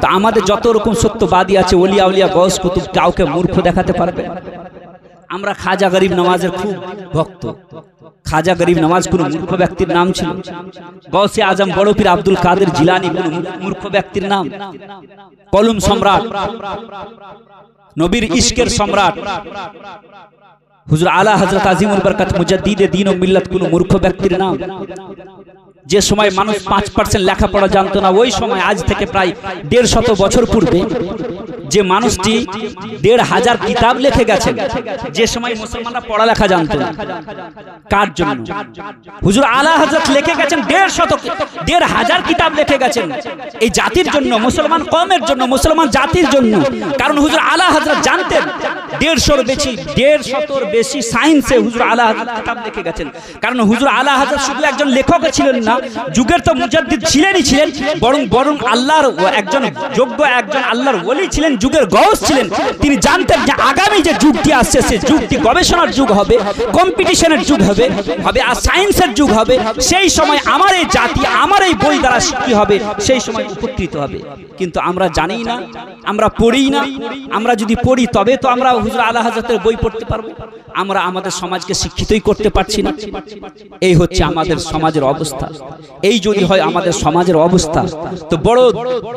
তো আমাদের যত রকম সত্যবাদী আছে, ওলিয়া উলিয়া গওস কুতুব, কাউকে মূর্খ দেখাতে পারবে? আমরা খাজা গরিব নওয়াজের খুব ভক্ত। খাজা গরিব নওয়াজ কোন মূর্খ ব্যক্তির নাম ছিল? গৌসে আজম বড় পীর আব্দুল কাদের জিলানী কোন মূর্খ ব্যক্তির নাম? কলম সম্রাট, নবীর ইশকের সম্রাট হুজুর আলা হযরত আজিমুল বরকত মুজাদ্দিদে দ্বীন ও মিল্লাত কোন মূর্খ ব্যক্তির নাম? যে সময় মানুষ 5% লেখাপড়া জানতো না, ওই সময় আজ থেকে প্রায় 150 বছর পূর্বে যে মানুষটি 1500 কিতাব লিখে গেছেন, যে সময় মুসলমানরা পড়ালেখা জানতো না। কার জন্য? হুজুর আলা হযরত লিখে গেছেন 1500 কিতাব লিখে গেছেন এই জাতির জন্য, মুসলমান কওমের জন্য, মুসলমান জাতির জন্য। কারণ হুজুর আলা হযরত জানতেন 150 বেশি সায়েন্সে হুজুর আলা হযরত কিতাব লিখে গেছেন। কারণ হুজুর আলা হযরত শুধু একজন লেখক ছিলেন না, যুগের তো মুজাদ্দিদ ছিলেন, বরং আল্লাহর একজন যোগ্য, একজন আল্লাহর ওলি ছিলেন, যুগের গৌস ছিলেন, তিনি জানতেন যে আগামী যে যুগটি আসছে সে যুগটি গবেষণার যুগ হবে, কম্পিটিশনের যুগ হবে আর সায়েন্সের যুগ হবে। সেই সময় আমার এই জাতি আমার এই বই দ্বারা কি হবে, সেই সময় উপকৃত হবে। কিন্তু আমরা জানি না, আমরা পড়ি না। আমরা যদি পড়ি তবে তো আমরা হুজুর আলা হযরতের বই পড়তে পারবো। আমরা আমাদের সমাজকে শিক্ষিতই করতে পারছি না। এই হচ্ছে আমাদের সমাজের অবস্থা। এই যদি হয় আমাদের সমাজের অবস্থা, তো বড়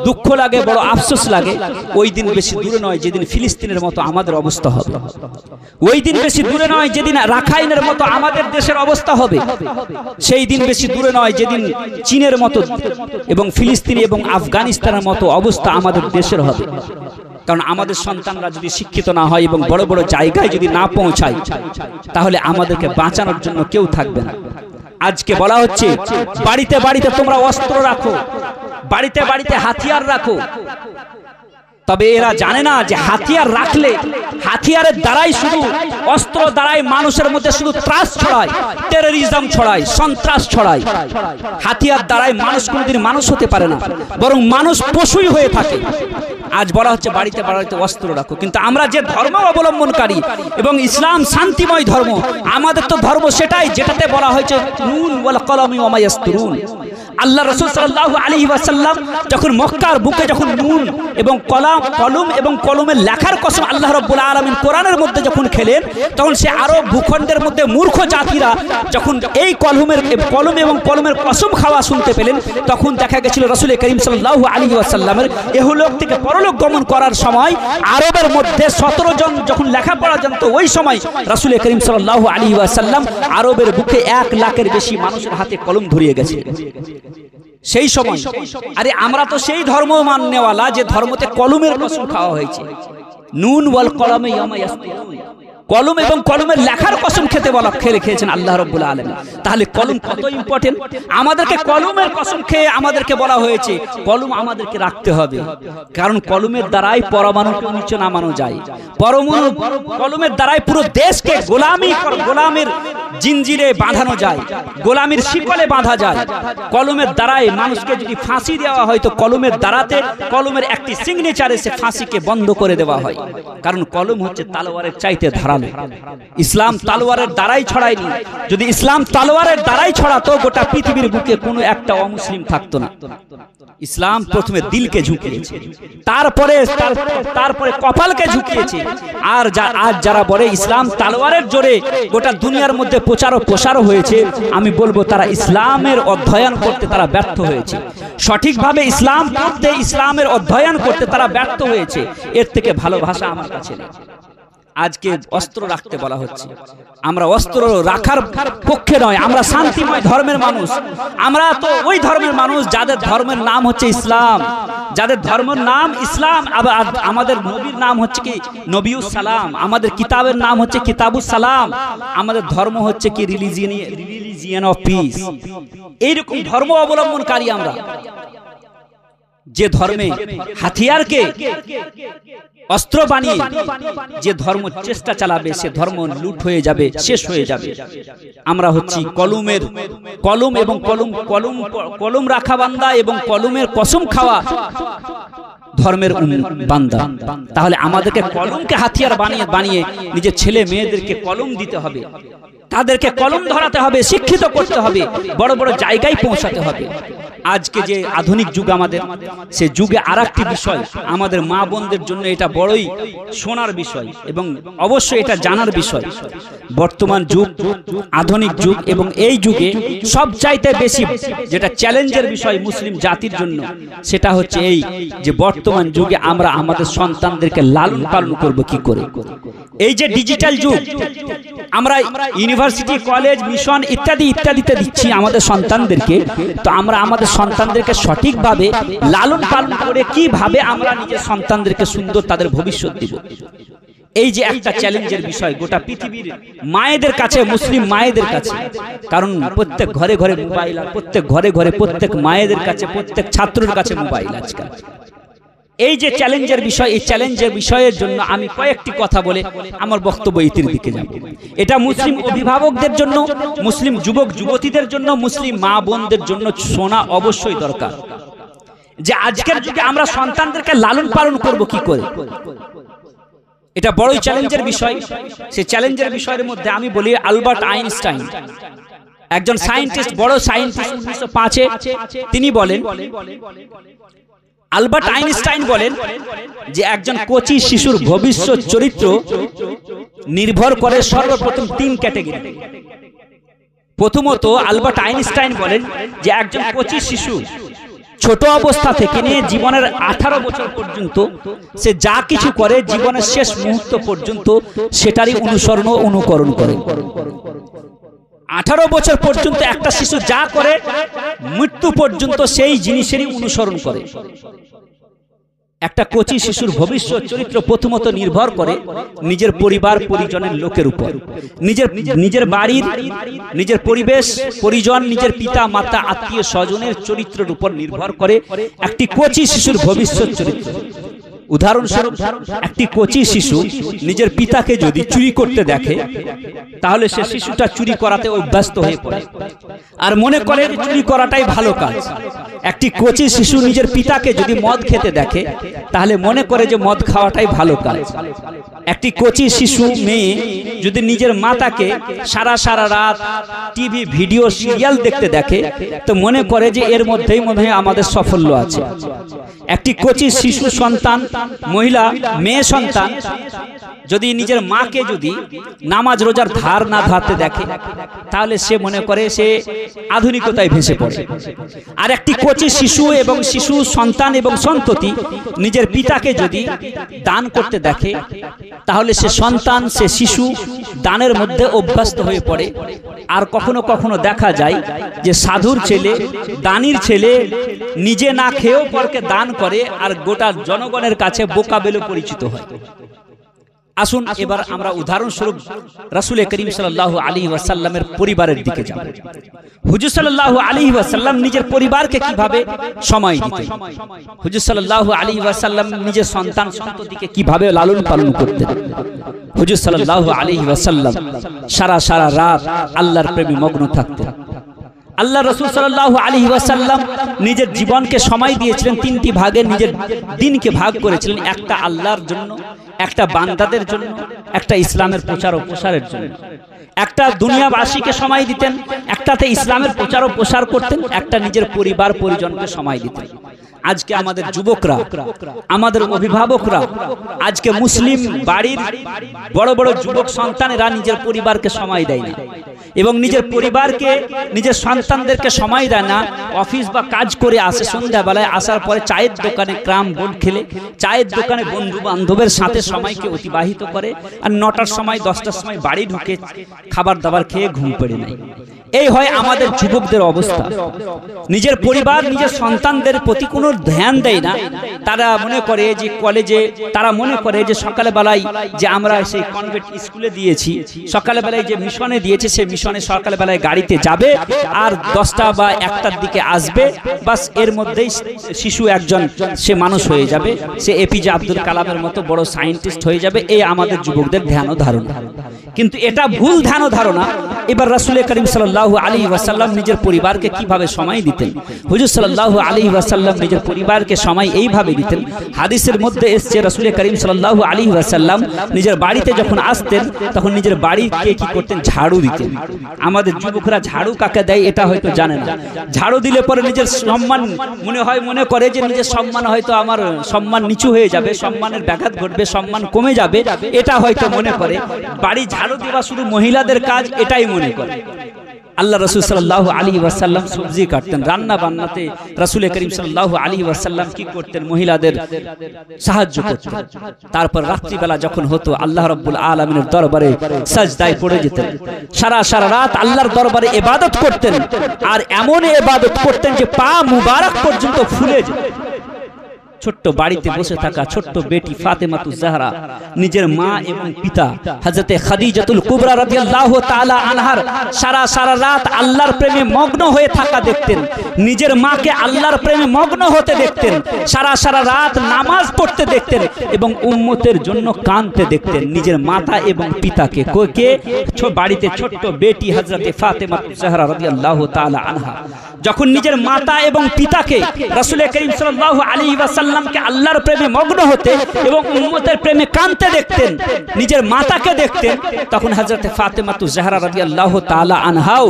দুঃখ লাগে, বড় আফসোস লাগে। ওই দিন বেশি দূরে নয় যেদিন ফিলিস্তিনের মতো আমাদের অবস্থা হবে। ওই দিন বেশি দূরে নয় যেদিন রাখাইনের মতো আমাদের দেশের অবস্থা হবে। সেই দিন বেশি দূরে নয় যেদিন চীনের মতো এবং ফিলিস্তিন এবং আফগানিস্তানের মতো অবস্থা আমাদের দেশের হবে। কারণ আমাদের সন্তানরা যদি শিক্ষিত না হয় এবং বড় বড় জায়গায় যদি না পৌঁছায়, তাহলে আমাদেরকে বাঁচানোর জন্য কেউ থাকবে না। আজকে বলা হচ্ছে বাড়িতে বাড়িতে তোমরা অস্ত্র রাখো, বাড়িতে বাড়িতে হাতিয়ার রাখো। তবে এরা জানে না যে হাতিয়ার রাখলে হাতিয়ারের দ্বারাই, শুধু অস্ত্র দ্বারাই মানুষের মধ্যে শুধু ত্রাস ছড়ায়, টেররিজম ছড়ায়, সন্ত্রাস ছড়ায়। হাতিয়ার দ্বারাই মানুষ কোনোদিন মানুষ হতে পারে না, বরং মানুষ পশুই হয়ে থাকে। আজ বলা হচ্ছে বাড়িতে বাড়িতে অস্ত্র রাখো, কিন্তু আমরা যে ধর্ম অবলম্বনকারী এবং ইসলাম শান্তিময় ধর্ম, আমাদের তো ধর্ম সেটাই যেটাতে বলা হয়েছে নুন ওয়াল কলমি ওয়া মা ইয়াসতুরুন। আল্লাহ রাসূল সাল্লাল্লাহু আলাইহি ওয়াসাল্লাম যখন মক্কার বুকে যখন নুন এবং কলম এবং কলমের লেখার কসম আল্লাহ রাব্বুল আলামিন কোরআনের মধ্যে যখন খেলেন, তখন সে আরব ভূখণ্ডের মধ্যে মূর্খ জাতিরা যখন এই কলম এবং কলমের কসম খাওয়া শুনতে পেলেন, তখন দেখা গেছিল রাসূল করিম সাল্লাল্লাহু আলাইহি ওয়াসাল্লামের ইহলোক থেকে পরলোক গমন করার সময় আরবের মধ্যে 17 জন যখন লেখাপড়া জানতো, ওই সময় রাসূল করিম সাল্লাল্লাহু আলাইহি ওয়াসাল্লাম আরবের বুকে 1 লাখের বেশি মানুষের হাতে কলম ধরিয়ে গেছে সেই সময়। আরে আমরা তো সেই ধর্ম মাননেওয়ালা যে ধর্মতে কলমের কসম খাওয়া হয়েছে। নুন ওয়াল কলমে ইয়ামা ইয়াসতুরুন, কলম এবং কলমের লেখার কসম খেয়েছেন আল্লাহ রাব্বুল আলামিন। তাহলে কলম কত ইম্পর্টেন্ট। আমাদেরকে কলমের কসম খেয়ে আমাদেরকে বলা হয়েছে কলম আমাদেরকে রাখতে হবে, কারণ কলমের দ্বারাই পরমাণুকে নিচে নামানো যায়। কলমের দ্বারাই পুরো দেশকে গোলামের জিনজিরে বাঁধানো যায়, গোলামির শিকলে বাঁধা যায়। কলমের দ্বারাই মানুষকে যদি ফাঁসি দেওয়া হয়, তো কলমের দ্বারাতে কলমের একটি সিগনেচারে সে ফাঁসিকে বন্ধ করে দেওয়া হয়। কারণ কলম হচ্ছে তালোয়ারের চাইতে ধারালো। ইসলাম তালোয়ারের দ্বারাই ছড়ায়নি। যদি ইসলাম তালোয়ারের দ্বারাই ছড়াতো, গোটা পৃথিবীর বুকে কোনো একটা অমুসলিম থাকতো না। ইসলাম প্রথমে দিলকে ঝুঁকিয়েছে, তারপরে কপালকে ঝুঁকিয়েছে। আর আজ যারা বলে ইসলাম তালোয়ারের জোরে গোটা দুনিয়ার মধ্যে প্রসার হয়েছে, আমি বলবো তারা ইসলামের অধ্যয়ন করতে তারা ব্যর্থ হয়েছে। সঠিকভাবে ইসলাম পড়তে, ইসলামের অধ্যয়ন করতে তারা ব্যর্থ হয়েছে। এর থেকে ভালো ভাষা আমার কাছে নেই। আজকে অস্ত্র রাখতে বলা হচ্ছে, আমরা অস্ত্র রাখার পক্ষে নয়। আমরা শান্তিময় ধর্মের মানুষ। আমরা তো ওই ধর্মের মানুষ যাদের ধর্মের নাম হচ্ছে ইসলাম, যাদের ধর্মের নাম ইসলাম। আমাদের নবীর নাম হচ্ছে কি নবিউস সালাম, আমাদের কিতাবের নাম হচ্ছে কিতাবুস সালাম। আমাদের ধর্ম হচ্ছে কি রিলিজিয়ন অফ পিস। এইরকম ধর্ম অবলম্বনকারী আমরা, যে ধর্মে হাতিয়ারকে অস্ত্র বানিয়ে যে ধর্ম চেষ্টা চালাবে, সে ধর্ম লুট হয়ে যাবে, শেষ হয়ে যাবে। আমরা হচ্ছি কলম এবং কলম রাখা বান্দা এবং কলমের কসম খাওয়া ধর্মের বান্দা। তাহলে আমাদেরকে কলমকে হাতিয়ার বানিয়ে নিজের ছেলে মেয়েদেরকে কলম দিতে হবে, তাদেরকে কলম ধরাতে হবে, শিক্ষিত করতে হবে, বড় বড় জায়গায় পৌঁছাতে হবে। আজকে যে আধুনিক যুগ আমাদের, সে যুগে আরেকটি বিষয় আমাদের মা বোনদের জন্য এটা বড়ই শোনার বিষয় এবং অবশ্যই এটা জানার বিষয়। বর্তমান যুগ আধুনিক যুগ এবং এই যুগে সবচাইতে বেশি যেটা চ্যালেঞ্জের বিষয় মুসলিম জাতির জন্য, সেটা হচ্ছে এই যে বর্তমান যুগে আমরা আমাদের সন্তানদেরকে লালন পালন করব কি করে। এই যে ডিজিটাল যুগ, আমরা ইউনিভার্সিটি, কলেজ, মিশন ইত্যাদিতে দিচ্ছি আমাদের সন্তানদেরকে, তো আমরা আমাদের সন্তানদেরকে সঠিকভাবে লালন পালন করে কিভাবে আমরা নিজের সন্তানদেরকে সুন্দর তাদের ভবিষ্যৎ দিব। এই যে একটা চ্যালেঞ্জের বিষয় গোটা পৃথিবীর মায়েদের কাছে, মুসলিম মায়েদের কাছে। কারণ প্রত্যেক ঘরে ঘরে মোবাইল, আর প্রত্যেক ঘরে ঘরে প্রত্যেক মায়েদের কাছে, প্রত্যেক ছাত্রের কাছে মোবাইল আজকাল। এই যে চ্যালেঞ্জের বিষয়, এই চ্যালেঞ্জের বিষয়ের জন্য আমি কয়েকটি কথা বলে আমার বক্তব্য ইতির দিকে যাব। এটা মুসলিম অভিভাবকদের জন্য, মুসলিম যুবক যুবতীদের জন্য, মুসলিম মা বোনদের জন্য শোনা অবশ্যই দরকার। যে আজকের যুগে আমরা সন্তানদেরকে লালন পালন করব কি করে, এটা বড়ই চ্যালেঞ্জের বিষয়। সেই চ্যালেঞ্জের বিষয়ের মধ্যে আমি বলি আলবার্ট আইনস্টাইন, একজন সায়েন্টিস্ট, বড় সায়েন্টিস্ট, 1905-এ তিনি বলেন, আলবার্ট আইনস্টাইন বলেন যে একজন কচি শিশুর ভবিষ্যৎ চরিত্র নির্ভর করে সর্বপ্রথম 3 ক্যাটাগরি। প্রথমত আলবার্ট আইনস্টাইন বলেন যে একজন কচি শিশু ছোট অবস্থা থেকে নিয়ে জীবনের 18 বছর পর্যন্ত সে যা কিছু করে জীবনের শেষ মুহূর্ত পর্যন্ত সেটারই অনুসরণ ও অনুকরণ করে। 18 বছর পর্যন্ত একটা শিশু যা করে মৃত্যু পর্যন্ত সেই জিনিসেরই অনুসরণ করে। একটা কচি শিশুর ভবিষ্যৎ চরিত্র প্রথমত নির্ভর করে নিজের পরিবার পরিজনের লোকের উপর, নিজের বাড়ির, নিজের পরিবেশ পরিজন, নিজের পিতা মাতা আত্মীয় স্বজনের চরিত্রের উপর নির্ভর করে একটি কচি শিশুর ভবিষ্যৎ চরিত্র। উদাহরণস্বরূপ একটি কচি শিশু নিজের পিতাকে যদি চুরি করতে দেখে তাহলে সে শিশুটা চুরি করাতে অভ্যস্ত হয়ে পড়ে আর মনে করে চুরি করাটাই ভালো কাজ। একটি কচি শিশু নিজের পিতাকে যদি মদ খেতে দেখে তাহলে মনে করে যে মদ খাওয়াটাই ভালো কাজ। একটি কচি শিশু মেয়ে যদি নিজের মাতাকে সারা রাত টিভি ভিডিও সিরিয়াল দেখতে দেখে তো মনে করে যে এর মধ্যেই মনে হয় আমাদের সাফল্য আছে। একটি কচি শিশু সন্তান, মহিলা মেয়ে সন্তান যদি নিজের মাকে যদি নামাজ রোজার ধার না ধারতে দেখে তাহলে সে মনে করে সে আধুনিকতায় ভেসে পড়ে। আর একটি কচি শিশু এবং শিশু সন্তান এবং সন্ততি নিজের পিতাকে যদি দান করতে দেখে তাহলে সে সন্তান, সে শিশু দানের মধ্যে অভ্যস্ত হয়ে পড়ে। আর কখনো কখনো দেখা যায় যে সাধুর ছেলে, দানির ছেলে নিজে না খেয়েও পরকে দান করে আর গোটা জনগণের কাছে বোকা বলে পরিচিত হয়। আসুন এবার আমরা উদাহরণস্বরূপ রাসূল করিম সাল্লাল্লাহু আলাইহি ওয়াসাল্লামের পরিবারের দিকে যাব। হুজুর সাল্লাল্লাহু আলাইহি ওয়াসাল্লাম নিজের পরিবারকে কিভাবে সময় দিতেন, হুজুর সাল্লাল্লাহু আলাইহি ওয়াসাল্লাম নিজের সন্তান সন্ততিকে কিভাবে লালন পালন করতেন। হুজুর সাল্লাল্লাহু আলাইহি ওয়াসাল্লাম সারা রাত আল্লাহর প্রেমে মগ্ন থাকতেন। আল্লাহ রাসূল সাল্লাল্লাহু আলাইহি ওয়াসাল্লাম নিজের জীবনকে সময় দিয়েছিলেন 3টি ভাগে, নিজের দিনকে ভাগ করেছিলেন, একটা আল্লাহর জন্য, একটা বান্দাদের জন্য, একটা ইসলামের প্রচার ও প্রসারের জন্য। একটা দুনিয়াবাসীকে সময় দিতেন, একটাতে ইসলামের প্রচার ও প্রসার করতেন, একটা নিজের পরিবার পরিজনকে সময় দিতেন। আজকে আমাদের যুবকরা, আমাদের অভিভাবকরা, আজকে মুসলিম বাড়ির বড় বড় যুবক সন্তানেরা নিজের পরিবারকে সময় দেয় না এবং নিজের পরিবারকে, নিজের সন্তানদেরকে সময় দেয় না। অফিস বা কাজ করে আসে, সন্ধ্যাবেলায় আসার পরে চায়ের দোকানে ক্যারাম বোর্ড খেলে, চায়ের দোকানে বন্ধু বান্ধবের সাথে সময়কে অতিবাহিত করে আর 9টার সময় 10টার সময় বাড়ি ঢুকে খাবার দাবার খেয়ে ঘুম পেড়ে নেয়। এই হয় আমাদের যুবকদের অবস্থা। নিজের পরিবার, নিজের সন্তানদের প্রতি কোনো ধ্যান দেয় না। তারা মনে করে যে কলেজে, তারা মনে করে যে সকালে বেলায় যে আমরা সেই কনভেন্ট স্কুলে দিয়েছি, সকালে বেলায় যে মিশনে দিয়েছে সেই মিশনে সকালে বেলায় গাড়িতে যাবে আর 10টা বা 1টার দিকে আসবে, বাস এর মধ্যেই শিশু একজন সে মানুষ হয়ে যাবে, সে এপিজে আব্দুল কালামের মতো বড় সায়েন্টিস্ট হয়ে যাবে। এই আমাদের যুবকদের ধ্যান ও ধারণা, কিন্তু এটা ভুল ধ্যান ও ধারণা। এবার রাসূল করিম সাল্লাল্লাহু আলাইহি ওয়াসাল্লাম নিজের পরিবারকে কিভাবে সময় দিতেন। হুজুর সাল্লাল্লাহু আলাইহি ওয়াসাল্লাম নিজের পরিবারকে সময় এইভাবে দিতেন। হাদিসের মধ্যে এসেছে রাসূল করিম সাল্লাল্লাহু আলাইহি ওয়াসাল্লাম নিজের বাড়িতে যখন আসতেন তখন নিজের বাড়িকে কি করতেন, ঝাড়ু দিতেন। আমাদের যুবকরা ঝাড়ু কাকে দেয় এটা হয়তো জানে না। ঝাড়ু দিলে পরে নিজের সম্মান মনে করে যে নিজের সম্মান হয়তো আমার সম্মান নিচু হয়ে যাবে, সম্মানের ব্যাঘাত ঘটবে, সম্মান কমে যাবে, এটা হয়তো মনে করে। বাড়ি ঝাড়ু দেওয়া শুধু মহিলাদের কাজ এটাই মনে করে। আল্লাহ রাসূল সাল্লাল্লাহু আলাইহি ওয়াসাল্লাম সবজি কাটতেন, রান্না বান্নাতে রাসূল করিম সাল্লাল্লাহু আলাইহি ওয়াসাল্লাম কি করতেন, মহিলাদের সাহায্য করতেন। তারপর রাত্রিবেলা যখন হতো আল্লাহ রাব্বুল আলামিনের দরবারে সাজদায় পড়ে যেতেন, সারা রাত আল্লাহর দরবারে ইবাদত করতেন আর এমন ইবাদত করতেন যে পা মুবারক পর্যন্ত ফুলে যেত। ছোট্ট বাড়িতে বসে থাকা ছোট্ট বেটি ফাতেমাতুজ জাহরা নিজের মা এবং পিতা হযরতে খাদিজাতুল কুবরা রাদিয়াল্লাহু তাআলা আনহার সারা রাত আল্লাহর প্রেমে মগ্ন হয়ে থাকা দেখতেন, নিজের মাকে আল্লাহর প্রেমে মগ্ন হতে দেখতেন, সারা রাত নামাজ পড়তে দেখতেন এবং উম্মতের জন্য কাঁদতে দেখতেন নিজের মাতা এবং পিতাকে। কে? বাড়িতে ছোট্ট বেটি হযরতে ফাতেমাতুজ জাহরা রাদিয়াল্লাহু তাআলা আনহা যখন নিজের মাতা এবং পিতাকে রাসূল করিম সাল্লাল্লাহু আলাইহি ওয়াসাল্লামকে আল্লাহর প্রেমে মগ্ন হতে এবং উম্মতের প্রেমে কাঁদতে দেখতেন, নিজের মাতাকে দেখতেন, তখন হযরতে ফাতেমাতুজ জাহরা রাদিয়াল্লাহু তাআলা আনহাও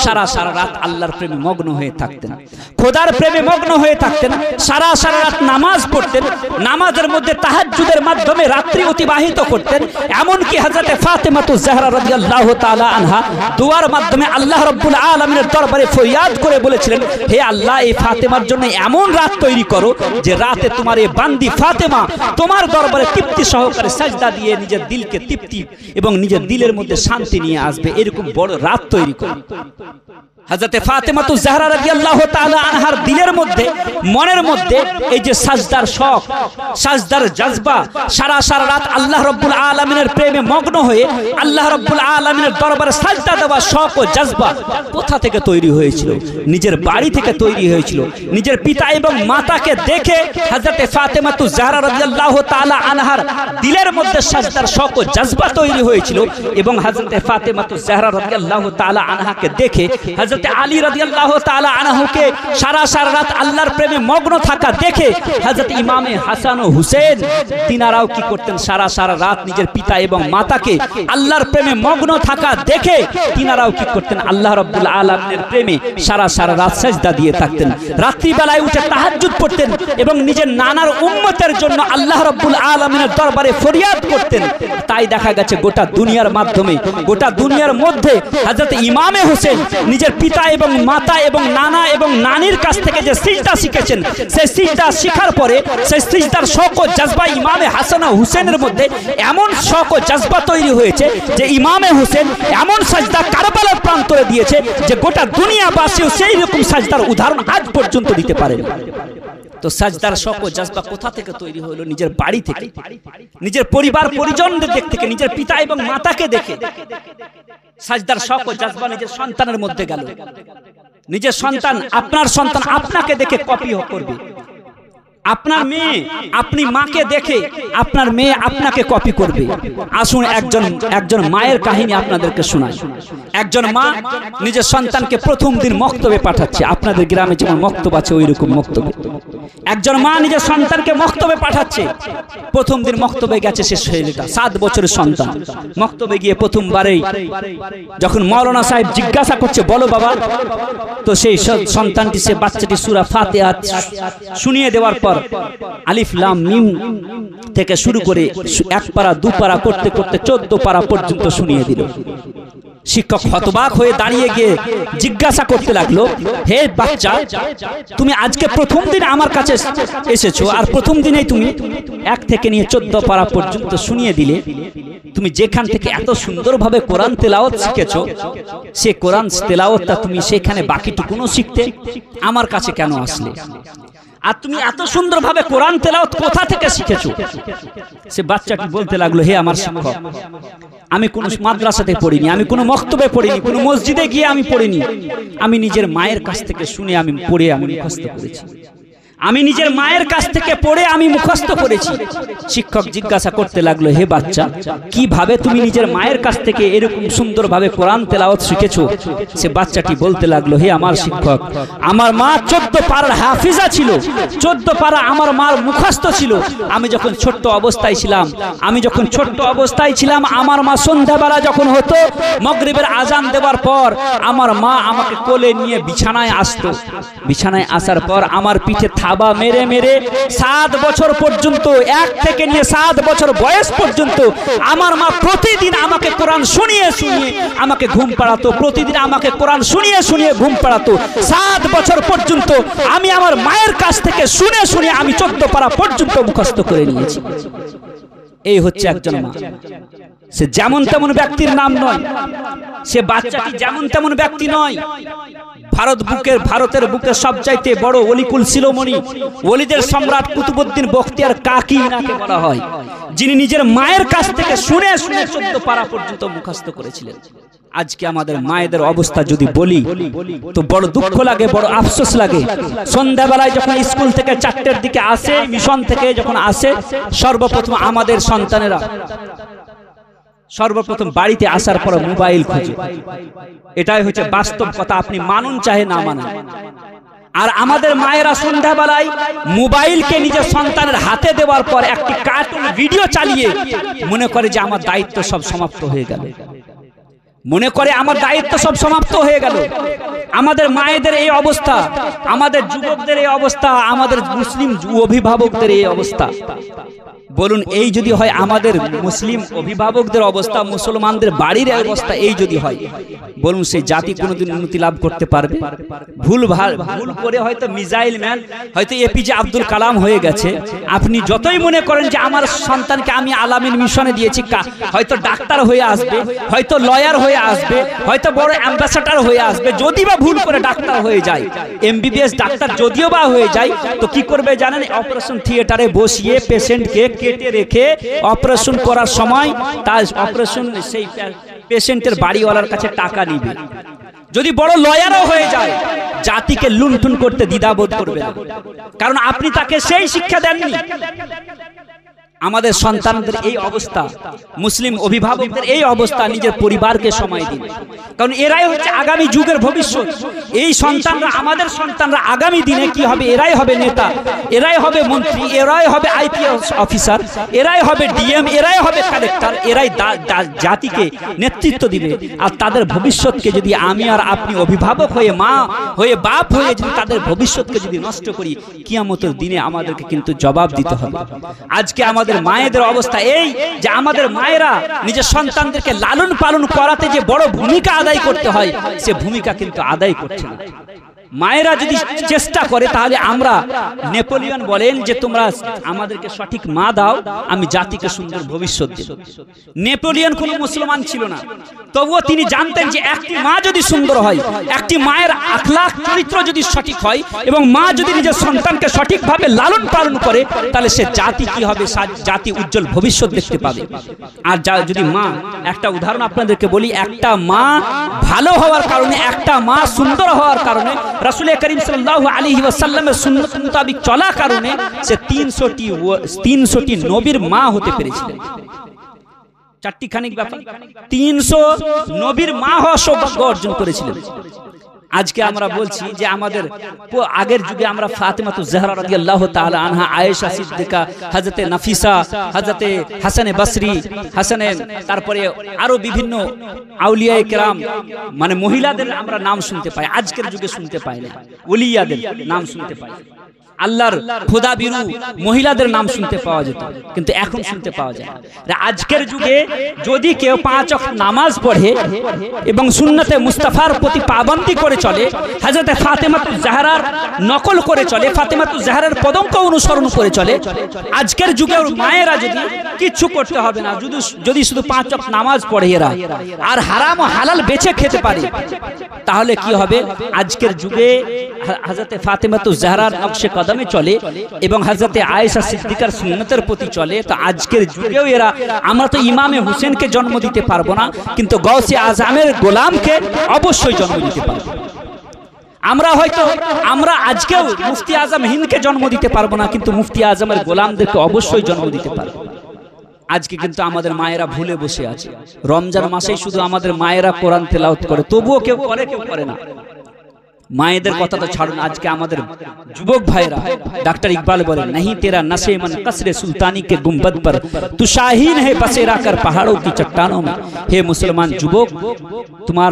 সারা রাত আল্লাহর প্রেমে মগ্ন হয়ে থাকতেন, খোদার প্রেমে মগ্ন হয়ে থাকতেন, সারা রাত নামাজ পড়তেন, নামাজের মধ্যে তাহাজ্জুদের মাধ্যমে রাত্রি অতিবাহিত করতেন। এমনকি হযরতে ফাতেমাতুজ জাহরা রাদিয়াল্লাহু তাআলা আনহা দুয়ার মাধ্যমে আল্লাহ রাব্বুল আলামিনের দরবারে ফরিয়াদ করে বলেছিলেন, হে আল্লাহ, এই ফাতেমার জন্য এমন রাত তৈরি করো যে রাতে তোমার এই বান্দি ফাতেমা তোমার দরবারে তৃপ্তি সহকারে সাজদা দিয়ে নিজের দিলকে তৃপ্তি এবং নিজের দিলের মধ্যে শান্তি নিয়ে আসবে, এরকম বড় রাত তৈরি করো। হযরতে ফাতেমাতুজ জাহরা রাদিয়াল্লাহু তাআলা আনহার দিলের মধ্যে, মনের মধ্যে এই যে সাজদার শখ, সাজদার জজবা, সারা রাত আল্লাহ রাব্বুল আলামিনের প্রেমে মগ্ন হয়ে আল্লাহ রাব্বুল আলামিনের দরবারে সাজদা দেওয়া শখ ও জজবা কোথা থেকে তৈরি হয়েছিল? নিজের বাড়ি থেকে তৈরি হয়েছিল। নিজের পিতা এবং মাতাকে দেখে হযরতে ফাতেমাতুজ জাহরা রাদিয়াল্লাহু তাআলা আনহার দিলের মধ্যে সাজদার শখ ও জজবা তৈরি হয়েছিল এবং হযরতে ফাতেমাতুজ জাহরা রাদিয়াল্লাহু তাআলা আনহাকে দেখে হযরতে আলী রাদিয়াল্লাহু তাআলা আনহুকে সারা রাত আল্লাহর প্রেমে মগ্ন থাকা দেখে হযরত ইমামে হাসান ও হুসেন তিনারাও কি করতেন? সারা রাত নিজের পিতা এবং মাতাকে আল্লাহর প্রেমে মগ্ন থাকা দেখে তিনারাও কি করতেন? আল্লাহ রাব্বুল আলামিনের প্রেমে সারা রাত সাজদা দিয়ে থাকতেন, রাত্রি বেলায় উঠে তাহাজ্জুদ পড়তেন এবং নিজের নানার উম্মতের জন্য আল্লাহ রাব্বুল আলামিনের দরবারে ফরিয়াদ করতেন। তাই দেখা গেছে গোটা দুনিয়ার মাধ্যমে, গোটা দুনিয়ার মধ্যে হযরত ইমামে হোসেন নিজের পিতা এবং মাতা এবং নানা এবং নানির কাছ থেকে যে সিজদা শিখেছেন, সেই সিজদা শিখার পরে সেই সিজদার শখ ও জজবা ইমামে হাসান ও হুসেনের মধ্যে এমন শখ ও জজবা তৈরি হয়েছে যে ইমামে হোসেন এমন সাজদা কারবালার প্রান্তরে দিয়েছে যে গোটা দুনিয়াবাসীও সেই রকম সাজদার উদাহরণ আজ পর্যন্ত দিতে পারে। তো সাজদার শখ ও জজবা কোথা থেকে তৈরি হলো? নিজের বাড়ি থেকে, নিজের পরিবার পরিজনদের দিক থেকে, নিজের পিতা এবং মাতাকে দেখে সাজদার শখ ও জজবা নিজের সন্তানের মধ্যে গেল। নিজের সন্তান, আপনার সন্তান আপনাকে দেখে কপি করবে। আপনার মেয়ে আপনি মাকে দেখে আপনার মেয়ে আপনাকে কপি করবে। আসুন একজন মায়ের কাহিনী আপনাদেরকে শোনাই। একজন মা নিজের সন্তানকে প্রথম দিন মক্তবে পাঠাচ্ছে। আপনাদের গ্রামে যেমন মক্তব আছে ওই রকম মক্তবে একজন মা নিজের সন্তানকে মক্তবে পাঠাচ্ছে। প্রথম দিন মক্তবে গেছে সে ছেলেটা, 7 বছরের সন্তান। মক্তবে গিয়ে প্রথমবারেই যখন মাওলানা সাহেব জিজ্ঞাসা করছে, বলো বাবা, তো সেই সন্তানটি, সে বাচ্চাটি সূরা ফাতিহা শুনিয়ে দেওয়ার পর আলিফ লাম মিম থেকে শুরু করে 1 পারা 2 পারা করতে করতে 14 পারা পর্যন্ত শুনিয়ে দিল। শিক্ষক হতবাক হয়ে দাঁড়িয়ে গিয়ে জিজ্ঞাসা করতে লাগলো, হে বাচ্চা, তুমি আজকে প্রথম দিন আমার কাছে এসেছো আর প্রথম দিনেই তুমি 1 থেকে নিয়ে 14 পারা পর্যন্ত শুনিয়ে দিলে। তুমি যেখান থেকে এত সুন্দরভাবে কোরআন তেলাওয়াত শিখেছো, সে কোরআন তেলাওয়াতটা তুমি সেখানে বাকিটুকুও শিখতে আমার কাছে কেন আসলে? আর তুমি এত সুন্দরভাবে কোরআন তেলাওয়াত কোথা থেকে শিখেছো? সে বাচ্চাটি বলতে লাগলো, হে আমার শিক্ষক, আমি কোনো মাদ্রাসাতে পড়িনি, আমি কোনো মক্তবে পড়িনি, কোনো মসজিদে গিয়ে আমি পড়িনি, আমি নিজের মায়ের কাছ থেকে শুনে আমি পড়ে আমি মুখস্থ করেছি। আমি নিজের মায়ের কাছ থেকে পড়ে আমি মুখস্থ করেছি। শিক্ষক জিজ্ঞাসা করতে লাগলো, হে বাচ্চা, কিভাবে তুমি নিজের মায়ের কাছ থেকে এরকম সুন্দরভাবে কোরআন তেলাওয়াত শিখেছো? সে বাচ্চাটি বলতে লাগলো, হে আমার শিক্ষক, আমার মা 14 পারার হাফিজা ছিল, 14 পারা আমার মার মুখস্থ ছিল। আমি যখন ছোট্ট অবস্থায় ছিলাম, আমার মা সন্ধ্যাবেলা যখন হতো, মাগরিবের আজান দেওয়ার পর আমার মা আমাকে কোলে নিয়ে বিছানায় আসতো। বিছানায় আসার পর আমার পিঠে থাবা মেরে মেরে 7 বছর পর্যন্ত, 1 থেকে নিয়ে 7 বছর বয়স পর্যন্ত আমার মা প্রতিদিন আমাকে কোরআন শুনিয়ে শুনিয়ে আমাকে ঘুম পাড়াতো। প্রতিদিন আমাকে কোরআন শুনিয়ে শুনিয়ে ঘুম পাড়াতো। 7 বছর পর্যন্ত আমি আমার মায়ের কাছ থেকে শুনে শুনে আমি 14 পারা পর্যন্ত মুখস্থ করে নিয়েছি। এই হচ্ছে একজন মা। সে যেমন তেমন ব্যক্তির নাম নয়, সে বাচ্চাটি যেমন তেমন ব্যক্তি নয়। ভারতের বুকে সবচাইতে বড় অলিকুল শিরোমণি ওলিদের সম্রাট কুতুবউদ্দিন বখতিয়ার কাকি নাকে বলা হয়, যিনি নিজের মায়ের কাছ থেকে শুনে শুনে 14 পারা পর্যন্ত মুখস্থ করেছিলেন। আজকে আমাদের মায়েদের অবস্থা যদি বলি তো বড় দুঃখ লাগে, বড় আফসোস লাগে। সন্ধ্যাবেলায় যখন স্কুল থেকে 4টের দিকে আসে, মিশন থেকে যখন আসে, সর্বপ্রথম আমাদের সন্তানেরা সর্বপ্রথম বাড়িতে আসার পর মোবাইল খোঁজে। এটাই হচ্ছে বাস্তব কথা, আপনি মানুন চাহে না মানুন। আর আমাদের মায়েরা সন্ধ্যাবেলায় মোবাইলকে নিজের সন্তানের হাতে দেওয়ার পর একটি কার্টুন ভিডিও চালিয়ে মনে করে যে আমার দায়িত্ব সব সমাপ্ত হয়ে গেল, মনে করে আমার দায়িত্ব সব সমাপ্ত হয়ে গেল। আমাদের মায়েদের এই অবস্থা, আমাদের যুবকদের এই অবস্থা, আমাদের মুসলিম অভিভাবকদের এই অবস্থা। বলুন, এই যদি হয় আমাদের মুসলিম অভিভাবকদের অবস্থা, মুসলমানদের বাড়ির অবস্থা এই যদি হয়, বলুন সেই জাতি কোনোদিন উন্নতি লাভ করতে পারবে? ভুল করে হয়তো মিসাইল ম্যান, হয়তো এপিজে আব্দুল কালাম হয়ে গেছে। আপনি যতই মনে করেন যে আমার সন্তানকে আমি আলামিন মিশনে দিয়েছি, হয়তো ডাক্তার হয়ে আসবে, হয়তো লয়ার হয়ে আসবে, হয়তো বড় অ্যাম্বাসেডর হয়ে আসবে। যদি বা ভুল করে ডাক্তার হয়ে যায়, এমবিবিএস ডাক্তার যদিও বা হয়ে যায়, তো কি করবে জানেন? অপারেশন থিয়েটারে বসিয়ে পেশেন্টকে কেটে রেখে অপারেশন করার সময় তার অপারেশন সেই পেশেন্টের বাড়িওয়ালার কাছে টাকা নিবে। যদি বড় লয়ারও হয়ে যায়, জাতিকে লুণ্ঠন করতে দ্বিধাবোধ করবে না, কারণ আপনি তাকে সেই শিক্ষা দেননি। আমাদের সন্তানদের এই অবস্থা, মুসলিম অভিভাবকদের এই অবস্থা, নিজের পরিবারকে সময় দিন, কারণ এরাই হচ্ছে আগামী যুগের ভবিষ্যৎ। এই সন্তানরা, আমাদের সন্তানরা আগামী দিনে কি হবে? এরাই হবে নেতা, এরাই হবে মন্ত্রী, এরাই হবে আইপিএস অফিসার, এরাই হবে ডিএম, এরাই হবে কালেক্টর, এরাই জাতিকে নেতৃত্ব দিবে। আর তাদের ভবিষ্যৎকে যদি আমি আর আপনি অভিভাবক হয়ে, মা হয়ে, বাপ হয়ে যদি তাদের ভবিষ্যৎকে যদি নষ্ট করি, কিয়ামতের দিনে আমাদেরকে কিন্তু জবাব দিতে হবে। আজকে আমাদের মায়েদের অবস্থা এই যে আমাদের মায়েরা নিজের সন্তানদেরকে লালন পালন করাতে যে বড় ভূমিকা আদায় করতে হয়, সে ভূমিকা কিন্তু আদায় করছে না। মায়েরা যদি চেষ্টা করে, তাহলে আমরা, নেপোলিয়ন বলেন যে তোমরা আমাদেরকে সঠিক মা দাও, আমি জাতিকে সুন্দর ভবিষ্যৎ দেব। নেপোলিয়ন কোনো মুসলমান ছিল না, তবুও তিনি জানতেন যে একটি মা যদি সুন্দর হয়, একটি মায়ের আখলাক চরিত্র যদি সঠিক হয়, এবং মা যদি নিজের সন্তানকে সঠিকভাবে লালন পালন করে, তাহলে সে জাতি কি হবে? জাতি উজ্জ্বল ভবিষ্যৎ দেখতে পাবে। আর যদি মা, একটা উদাহরণ আপনাদেরকে বলি, একটা মা ভালো হওয়ার কারণে, একটা মা সুন্দর হওয়ার কারণে, রাসূল করিম সাল্লাল্লাহু আলাইহি ওয়াসাল্লামের সুন্নাত মোতাবেক চলা কারণে সে 300টি নবীর মা হতে পেরেছিলেন। চারটি খানিক ব্যাপার, 300 নবীর মা হওয়ার সৌভাগ্য অর্জন করেছিলেন। আজকে আমরা বলছি যে আমাদের আগের যুগে আমরা ফাতেমাতুজ জাহরা রাদিয়াল্লাহু তাআলা আনহা, আয়েশা সিদ্দিকা, হযরতে নাফিসা, হযরতে হাসানে বসরি, তারপরে আরো বিভিন্ন আউলিয়ায়ে কেরাম, মানে মহিলাদের আমরা নাম শুনতে পাই, আজকের যুগে শুনতে পাই না। ওলিয়াদের নাম শুনতে পাই, আল্লাহর খোদা বিরু মহিলাদের নাম শুনতে পাওয়া যেত, কিন্তু এখন শুনতে পাওয়া যায় না। আজকের যুগে যদি কেউ 5 ওয়াক্ত নামাজ পড়ে এবং সুন্নতে মুস্তাফার প্রতি পাবন্দি করে চলে, হযরতে ফাতেমাতুজ জাহরার নকল করে চলে, ফাতেমাতুজ জাহরার পদঙ্ক অনুসরণ করে চলে, আজকের যুগের মায়েরা যদি কিচ্ছু করতে হবে না, যদি শুধু 5 ওয়াক্ত নামাজ পড়ে এরা আর হারাম ও হালাল বেছে খেতে পারে, তাহলে কি হবে? আজকের যুগে হযরতে ফাতেমাতুজ জাহরার নকশে কদমে চলে এবং হযরতে আয়েশা সিদ্দিকার সুন্নতের প্রতি চলে, তো আজকের যুগেও এরা, আমরা তো ইমামে হুসেনকে জন্ম দিতে পারবো না, কিন্তু গৌসে আজমের গোলামকে অবশ্যই জন্ম দিতে পারবো। আমরা আজকেও মুফতি আজম হিন্দকে জন্ম দিতে পারবো না, কিন্তু মুফতি আজমের গোলামদেরকে অবশ্যই জন্ম দিতে পারবো। আজকে কিন্তু আমাদের মায়েরা ভুলে বসে আছে। রমজান মাসেই শুধু আমাদের মায়েরা কোরআন তেলাওয়াত করে, তবুও কেউ করে, কেউ করে না। মায়েদের কথা তো ছাড়ুন, আজকে আমাদের যুবক ভাইরা, ডাক্তার ইকবাল বলেন, नहीं तेरा नशे मन कसरे सुल्तानी के गुंबद पर तू शाहीन है बसेरा कर पहाड़ों की चट्टानों में। हे मुसलमान যুবক, তোমার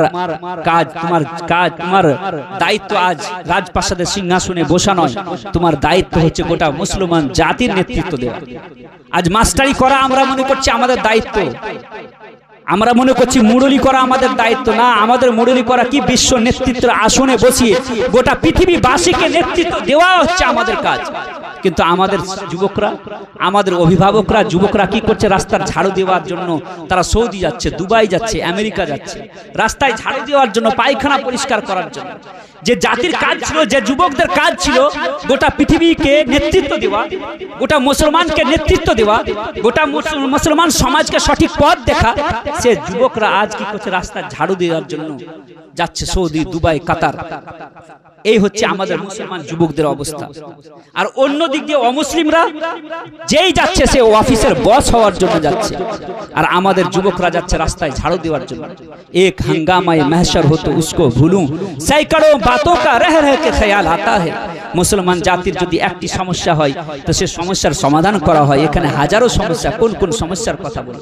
দায়িত্ব আজ রাজপ্রাসাদের সিংহাসনে বসা নয়, তোমার দায়িত্ব হচ্ছে গোটা মুসলমান জাতির নেতৃত্ব দেওয়া। আজ মাস্টারি করা আমরা মনে করছি আমাদের দায়িত্ব, আমরা মনে করছি মুরলি করা আমাদের দায়িত্ব না। আমাদের মুরলি করা কি? বিশ্ব নেতৃত্বের আসনে বসিয়ে গোটা পৃথিবীবাসীকে নেতৃত্ব দেওয়া হচ্ছে আমাদের কাজ। কিন্তু আমাদের যুবকরা, আমাদের অভিভাবকরা, যুবকরা কি করছে? রাস্তার ঝাড়ু দেওয়ার জন্য তারা সৌদি যাচ্ছে, দুবাই যাচ্ছে, আমেরিকা যাচ্ছে, রাস্তায় ঝাড়ু দেওয়ার জন্য, পায়খানা পরিষ্কার করার জন্য। যে জাতির কাজ ছিল, যে যুবকদের কাজ ছিল গোটা পৃথিবীকে নেতৃত্ব দেওয়া, গোটা মুসলমানকে নেতৃত্ব দেওয়া, গোটা মুসলমান সমাজকে সঠিক পথ দেখা, সে যুবকরা আজ কি করছে? রাস্তার ঝাড়ু দেওয়ার জন্য যাচ্ছে সৌদি, দুবাই, কাতার। এই হচ্ছে আমাদের মুসলমান যুবকদের অবস্থা। আর অন্য দিক দিয়ে অমুসলিমরা যেই যাচ্ছে সে অফিসের বস হওয়ার জন্য যাচ্ছে, আর আমাদের যুবকরা যাচ্ছে রাস্তায় ঝাড়ু দেওয়ার জন্য। এক হাঙ্গামায় महशर हो तो उसको भूलूं, सैकड़ों बातों का रह रह के ख्याल आता है। মুসলমান জাতির যদি একটি সমস্যা হয় তো সে সমস্যার সমাধান করা হয়। এখানে হাজারো সমস্যা, কোন কোন সমস্যার কথা বলি।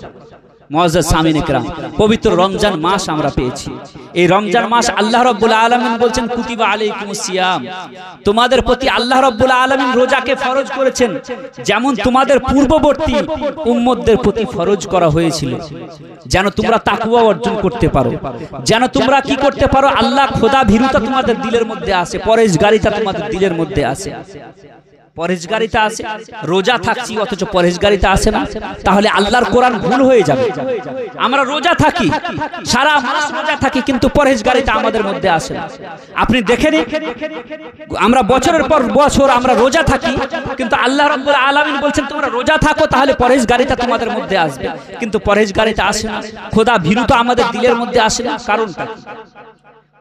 মুআজ্জাজ সামিন ইকরাম, পবিত্র রমজান মাস আমরা পেয়েছি। এই রমজান মাস আল্লাহ রাব্বুল আলামিন বলছেন কুতিবা আলাইকুমুস সিয়াম, তোমাদের প্রতি আল্লাহ রাব্বুল আলামিন রোজাকে ফরজ করেছেন, যেমন তোমাদের পূর্ববর্তী উম্মতদের প্রতি ফরজ করা হয়েছিল, যেন তোমরা তাকওয়া অর্জন করতে পারো, যেন তোমরা কি করতে পারো? আল্লাহ খোদা ভীরুতা তোমাদের দিলের মধ্যে আসে, পরহেজগারিতা তোমাদের দিলের মধ্যে আসে। পরহেজগারিতা আছে, রোজা থাকছি অথচ পরহেজগারিতা আসে না, তাহলে আল্লাহর কোরআন ভুল হয়ে যাবে। আমরা রোজা থাকি, সারা মাস রোজা থাকি, কিন্তু পরহেজগারিতা আমাদের মধ্যে আসে না। আপনি দেখে নিন, আমরা বছরের পর বছর আমরা রোজা থাকি, কিন্তু আল্লাহ রাব্বুল আলামিন বলছেন তোমরা রোজা থাকো, তাহলে পরহেজগারিতা তোমাদের মধ্যে আসবে, কিন্তু পরহেজগারিতা আসে না। খোদা ভীরুতা আমাদের দিলের মধ্যে আসে না, কারণটা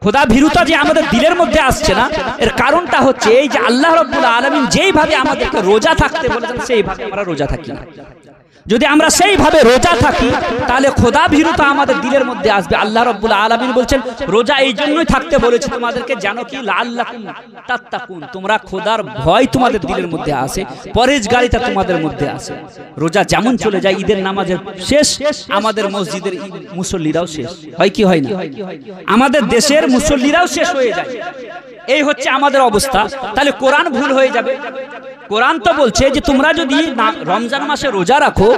খোদা ভীরুতা যে আমাদের দিলের মধ্যে আসছে না, এর কারণটা হচ্ছে এই যে আল্লাহ রাব্বুল আলামিন যেইভাবে আমাদেরকে রোজা থাকতে বলেছেন সেইভাবে আমরা রোজা থাকি না। যদি আমরা সেইভাবে রোজা থাকি তাহলে খোদা ভীরুতা আমাদের দিলের মধ্যে আসবে। আল্লাহ রাব্বুল আলামিন বলছেন রোজা এই জন্যই থাকতে বলেছে তোমাদেরকে, জানো কি? লাআল্লাকুম তাত্তাকুন, তোমরা খোদার ভয় তোমাদের দিলের মধ্যে আসে, পরহেজগারিতা তোমাদের মধ্যে আসে। রোজা যেমন চলে যায়, ঈদের নামাজের শেষ, আমাদের মসজিদের মুসল্লিরাও শেষ হয় কি হয় না? আমাদের দেশের মুসল্লিরাও শেষ হয়ে যায়। এই হচ্ছে আমাদের অবস্থা। তাহলে কোরআন ভুল হয়ে যাবে। কোরআন তো বলছে যে তোমরা যদি রমজান মাসে রোজা রাখো,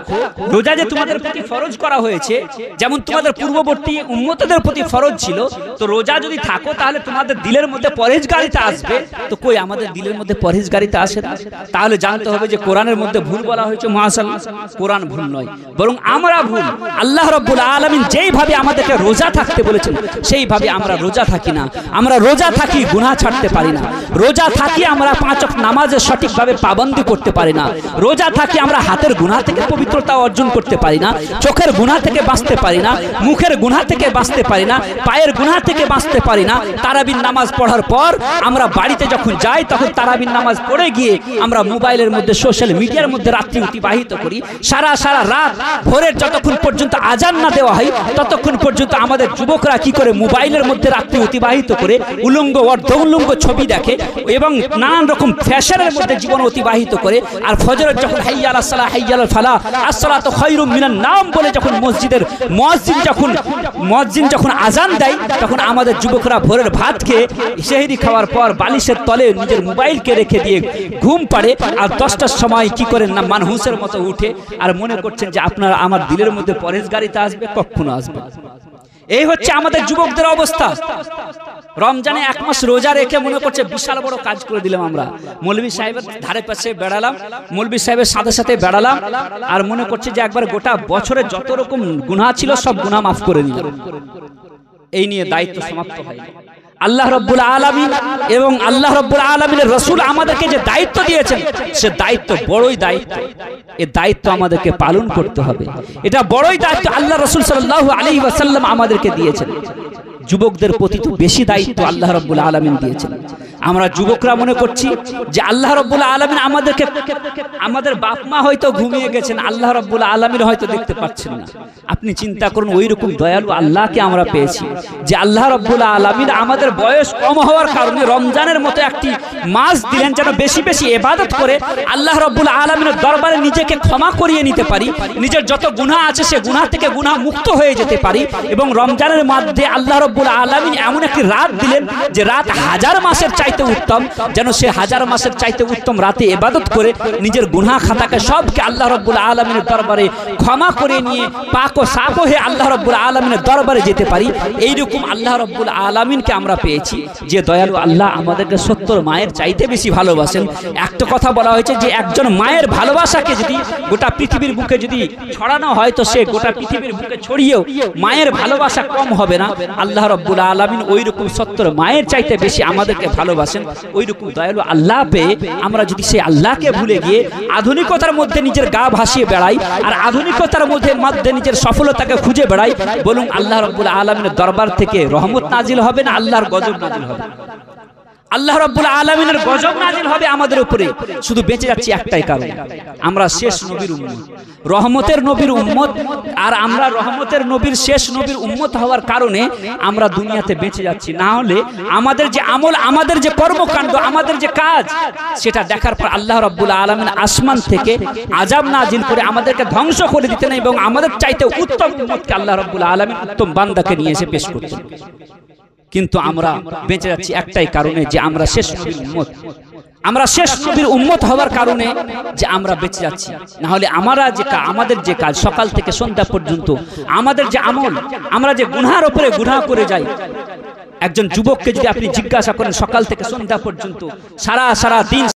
রোজা যে তোমাদের প্রতি ফরজ করা হয়েছে, যেমন তোমাদের পূর্ববর্তী উম্মতদের প্রতি ফরজ ছিল, তো রোজা যদি থাকো তাহলে তোমাদের দিলের মধ্যে পরহেজগারিতা আসবে। তো কই আমাদের দিলের মধ্যে পরহেজগারিতা আসে না? তাহলে জানতে হবে যে কোরআনের মধ্যে ভুল বলা হয়েছে। মাশাআল্লাহ, কোরআন ভুল নয়, বরং আমরা ভুল। আল্লাহ রাব্বুল আলামিন যেইভাবে আমাদেরকে রোজা থাকতে বলেছেন সেইভাবে আমরা রোজা থাকি না। আমরা রোজা থাকি, গুনাহ ছাড়তে পারি না। রোজা থাকি, আমরা 5 ওয়াক্ত নামাজে সঠিকভাবে পাবন্দি করতে পারি না। রোজা থাকি, আমরা হাতের গুনাহ থেকে পবিত্রতা অর্জন করতে পারি না, চোখের গুনাহ থেকে বাঁচতে পারি না, মুখের গুনাহ থেকে বাঁচতে পারি না, পায়ের গুনাহ থেকে বাঁচতে পারি না। তারাবির নামাজ পড়ার পর আমরা বাড়িতে যখন যাই তখন তারাবির নামাজ পড়ে গিয়ে আমরা মোবাইলের মধ্যে, সোশ্যাল মিডিয়ার মধ্যে রাত্রি অতিবাহিত করি। সারা রাত ভোরের যতক্ষণ পর্যন্ত আজান না দেওয়া হয় ততক্ষণ পর্যন্ত আমাদের যুবকরা কি করে? মোবাইলের মধ্যে রাত্রি অতিবাহিত করে উলঙ্গ অর্ধ উলঙ্গ ছবি দেখে এবং নানান রকম ফ্যাশনের মধ্যে জীবন অতিবাহিত করে। আর ফজরের যখন হাইয়া আলাস সালাহ, হাইয়া আলাল ফালাহ, আসসালাতু খায়রুম মিনান নাওম বলে যখন মুয়াজ্জিন যখন আজান দেয়, তখন আমাদের যুবকরা ভোরের ভাত খেয়ে সেহরি খাওয়ার পর বালিশের তলে নিজের মোবাইলকে রেখে দিয়ে ঘুম পাড়ে। আর 10টার সময় কি করেন না, মানহুসের মতো উঠে আর মনে করছেন যে আপনার আমার দিলের মধ্যে পরহেজগারিতা আসবে, কখনো আসবে। এই হচ্ছে আমাদের যুবকদের অবস্থা। রমজানে 1 মাস রোজা রেখে মনে করছে বিশাল বড় কাজ করে দিলাম। আমরা মৌলভী সাহেবের ধারে পাশে বেড়ালাম, মৌলভী সাহেবের সাথে সাথে বেড়ালাম, আর মনে করছে যে একবার গোটা বছরে যত রকম গুনাহ ছিল সব গুনাহ মাফ করে দিলাম। এই নিয়ে দায়িত্ব সমাপ্ত হয়। আল্লাহ রাব্বুল আলামিন এবং আল্লাহ রাব্বুল আলামিনের রাসূল আমাদেরকে যে দায়িত্ব দিয়েছেন, সে দায়িত্ব বড়ই দায়িত্ব। এই দায়িত্ব আমাদেরকে পালন করতে হবে। এটা বড়ই দায়িত্ব আল্লাহ রাসূল সাল্লাল্লাহু আলাইহি ওয়াসাল্লাম আমাদেরকে দিয়েছেন। যুবকদের প্রতি তো বেশি দায়িত্ব আল্লাহ রাব্বুল আলামিন দিয়েছেন। আমরা যুবকরা মনে করছি যে আল্লাহ রাব্বুল আলামিন আমাদেরকে, আমাদের বাপ মা হয়তো ঘুমিয়ে গেছেন, আল্লাহ রাব্বুল আলামিন হয়তো দেখতে পাচ্ছেন না। আপনি চিন্তা করুন, ওই রকম দয়ালু আল্লাহকে আমরা পেয়েছি যে আল্লাহ রাব্বুল আলামিন আমাদের বয়স কম হওয়ার কারণে রমজানের মতো একটি মাস দিলেন যেন বেশি বেশি ইবাদত করে আল্লাহ রাব্বুল আলামিনের দরবারে নিজেকে ক্ষমা করিয়ে নিতে পারি, নিজের যত গুনাহ আছে সে গুনাহ থেকে গুনাহ মুক্ত হয়ে যেতে পারি। এবং রমজানের মধ্যে আল্লাহ রাব্বুল আলামিন এমন একটি রাত দিলেন যে রাত 1000 মাসের চাইতে চাইতে উত্তম, যেন সে হাজার মাসের চাইতে উত্তম রাতে ইবাদত করে নিজের গুনাহ খাতাকে সবকে আল্লাহ রাব্বুল আলামিনের দরবারে ক্ষমা করে নিয়ে পাক ও সাফ হয়ে আল্লাহ রাব্বুল আলামিনের দরবারে যেতে পারি। এইরকম আল্লাহ রাব্বুল আলামিনকে আমরা পেয়েছি যে দয়ালু আল্লাহ আমাদেরকে 70 মায়ের চাইতে বেশি ভালোবাসেন। একটা কথা বলা হয়েছে যে একজন মায়ের ভালোবাসাকে যদি গোটা পৃথিবীর বুকে যদি ছড়ানো হয় তো সে গোটা পৃথিবীর বুকে ছড়িয়েও মায়ের ভালোবাসা কম হবে না। আল্লাহ রাব্বুল আলামিন ওইরকম 70 মায়ের চাইতে বেশি আমাদেরকে ভালোবাসেন। ওইরকম দয়ালু আল্লাহ পেয়ে আমরা যদি সেই আল্লাহকে ভুলে গিয়ে আধুনিকতার মধ্যে নিজের গা ভাসিয়ে বেড়াই আর আধুনিকতার মধ্যে নিজের সফলতাকে খুঁজে বেড়াই, বলুন আল্লাহ রাব্বুল আলামিনের দরবার থেকে রহমত নাজিল হবে না আল্লাহর গজব নাজিল হবে? আল্লাহ রাব্বুল আলামিনের গজব নাজিল হবে আমাদের উপরে। শুধু বেঁচে যাচ্ছি একটাই কারণে, আমরা শেষ নবীর উম্মত, রহমতের নবীর উম্মত। আর আমরা রহমতের নবীর শেষ নবীর উম্মত হওয়ার কারণে আমরা দুনিয়াতে বেঁচে যাচ্ছি। না হলে আমাদের যে আমল, আমাদের যে কর্মকাণ্ড, আমাদের যে কাজ, সেটা দেখার পর আল্লাহ রাব্বুল আলামিন আসমান থেকে আযাব নাজিল করে আমাদেরকে ধ্বংস করে দিতেন এবং আমাদের চাইতে উত্তম উম্মতকে আল্লাহ রাব্বুল আলামিন উত্তম বান্দাকে নিয়ে এসে পেশ করতেন। কিন্তু আমরা বেঁচে যাচ্ছি একটাই কারণে যে আমরা শেষ নবীর উম্মত। আমরা শেষ নবীর উম্মত হওয়ার কারণে যে আমরা বেঁচে যাচ্ছি। না হলে আমাদের যে কাজ সকাল থেকে সন্ধ্যা পর্যন্ত, আমাদের যে আমল, আমরা যে গুনাহের উপরে গুনাহ করে যাই। একজন যুবককে যদি আপনি জিজ্ঞাসা করেন সকাল থেকে সন্ধ্যা পর্যন্ত সারা দিন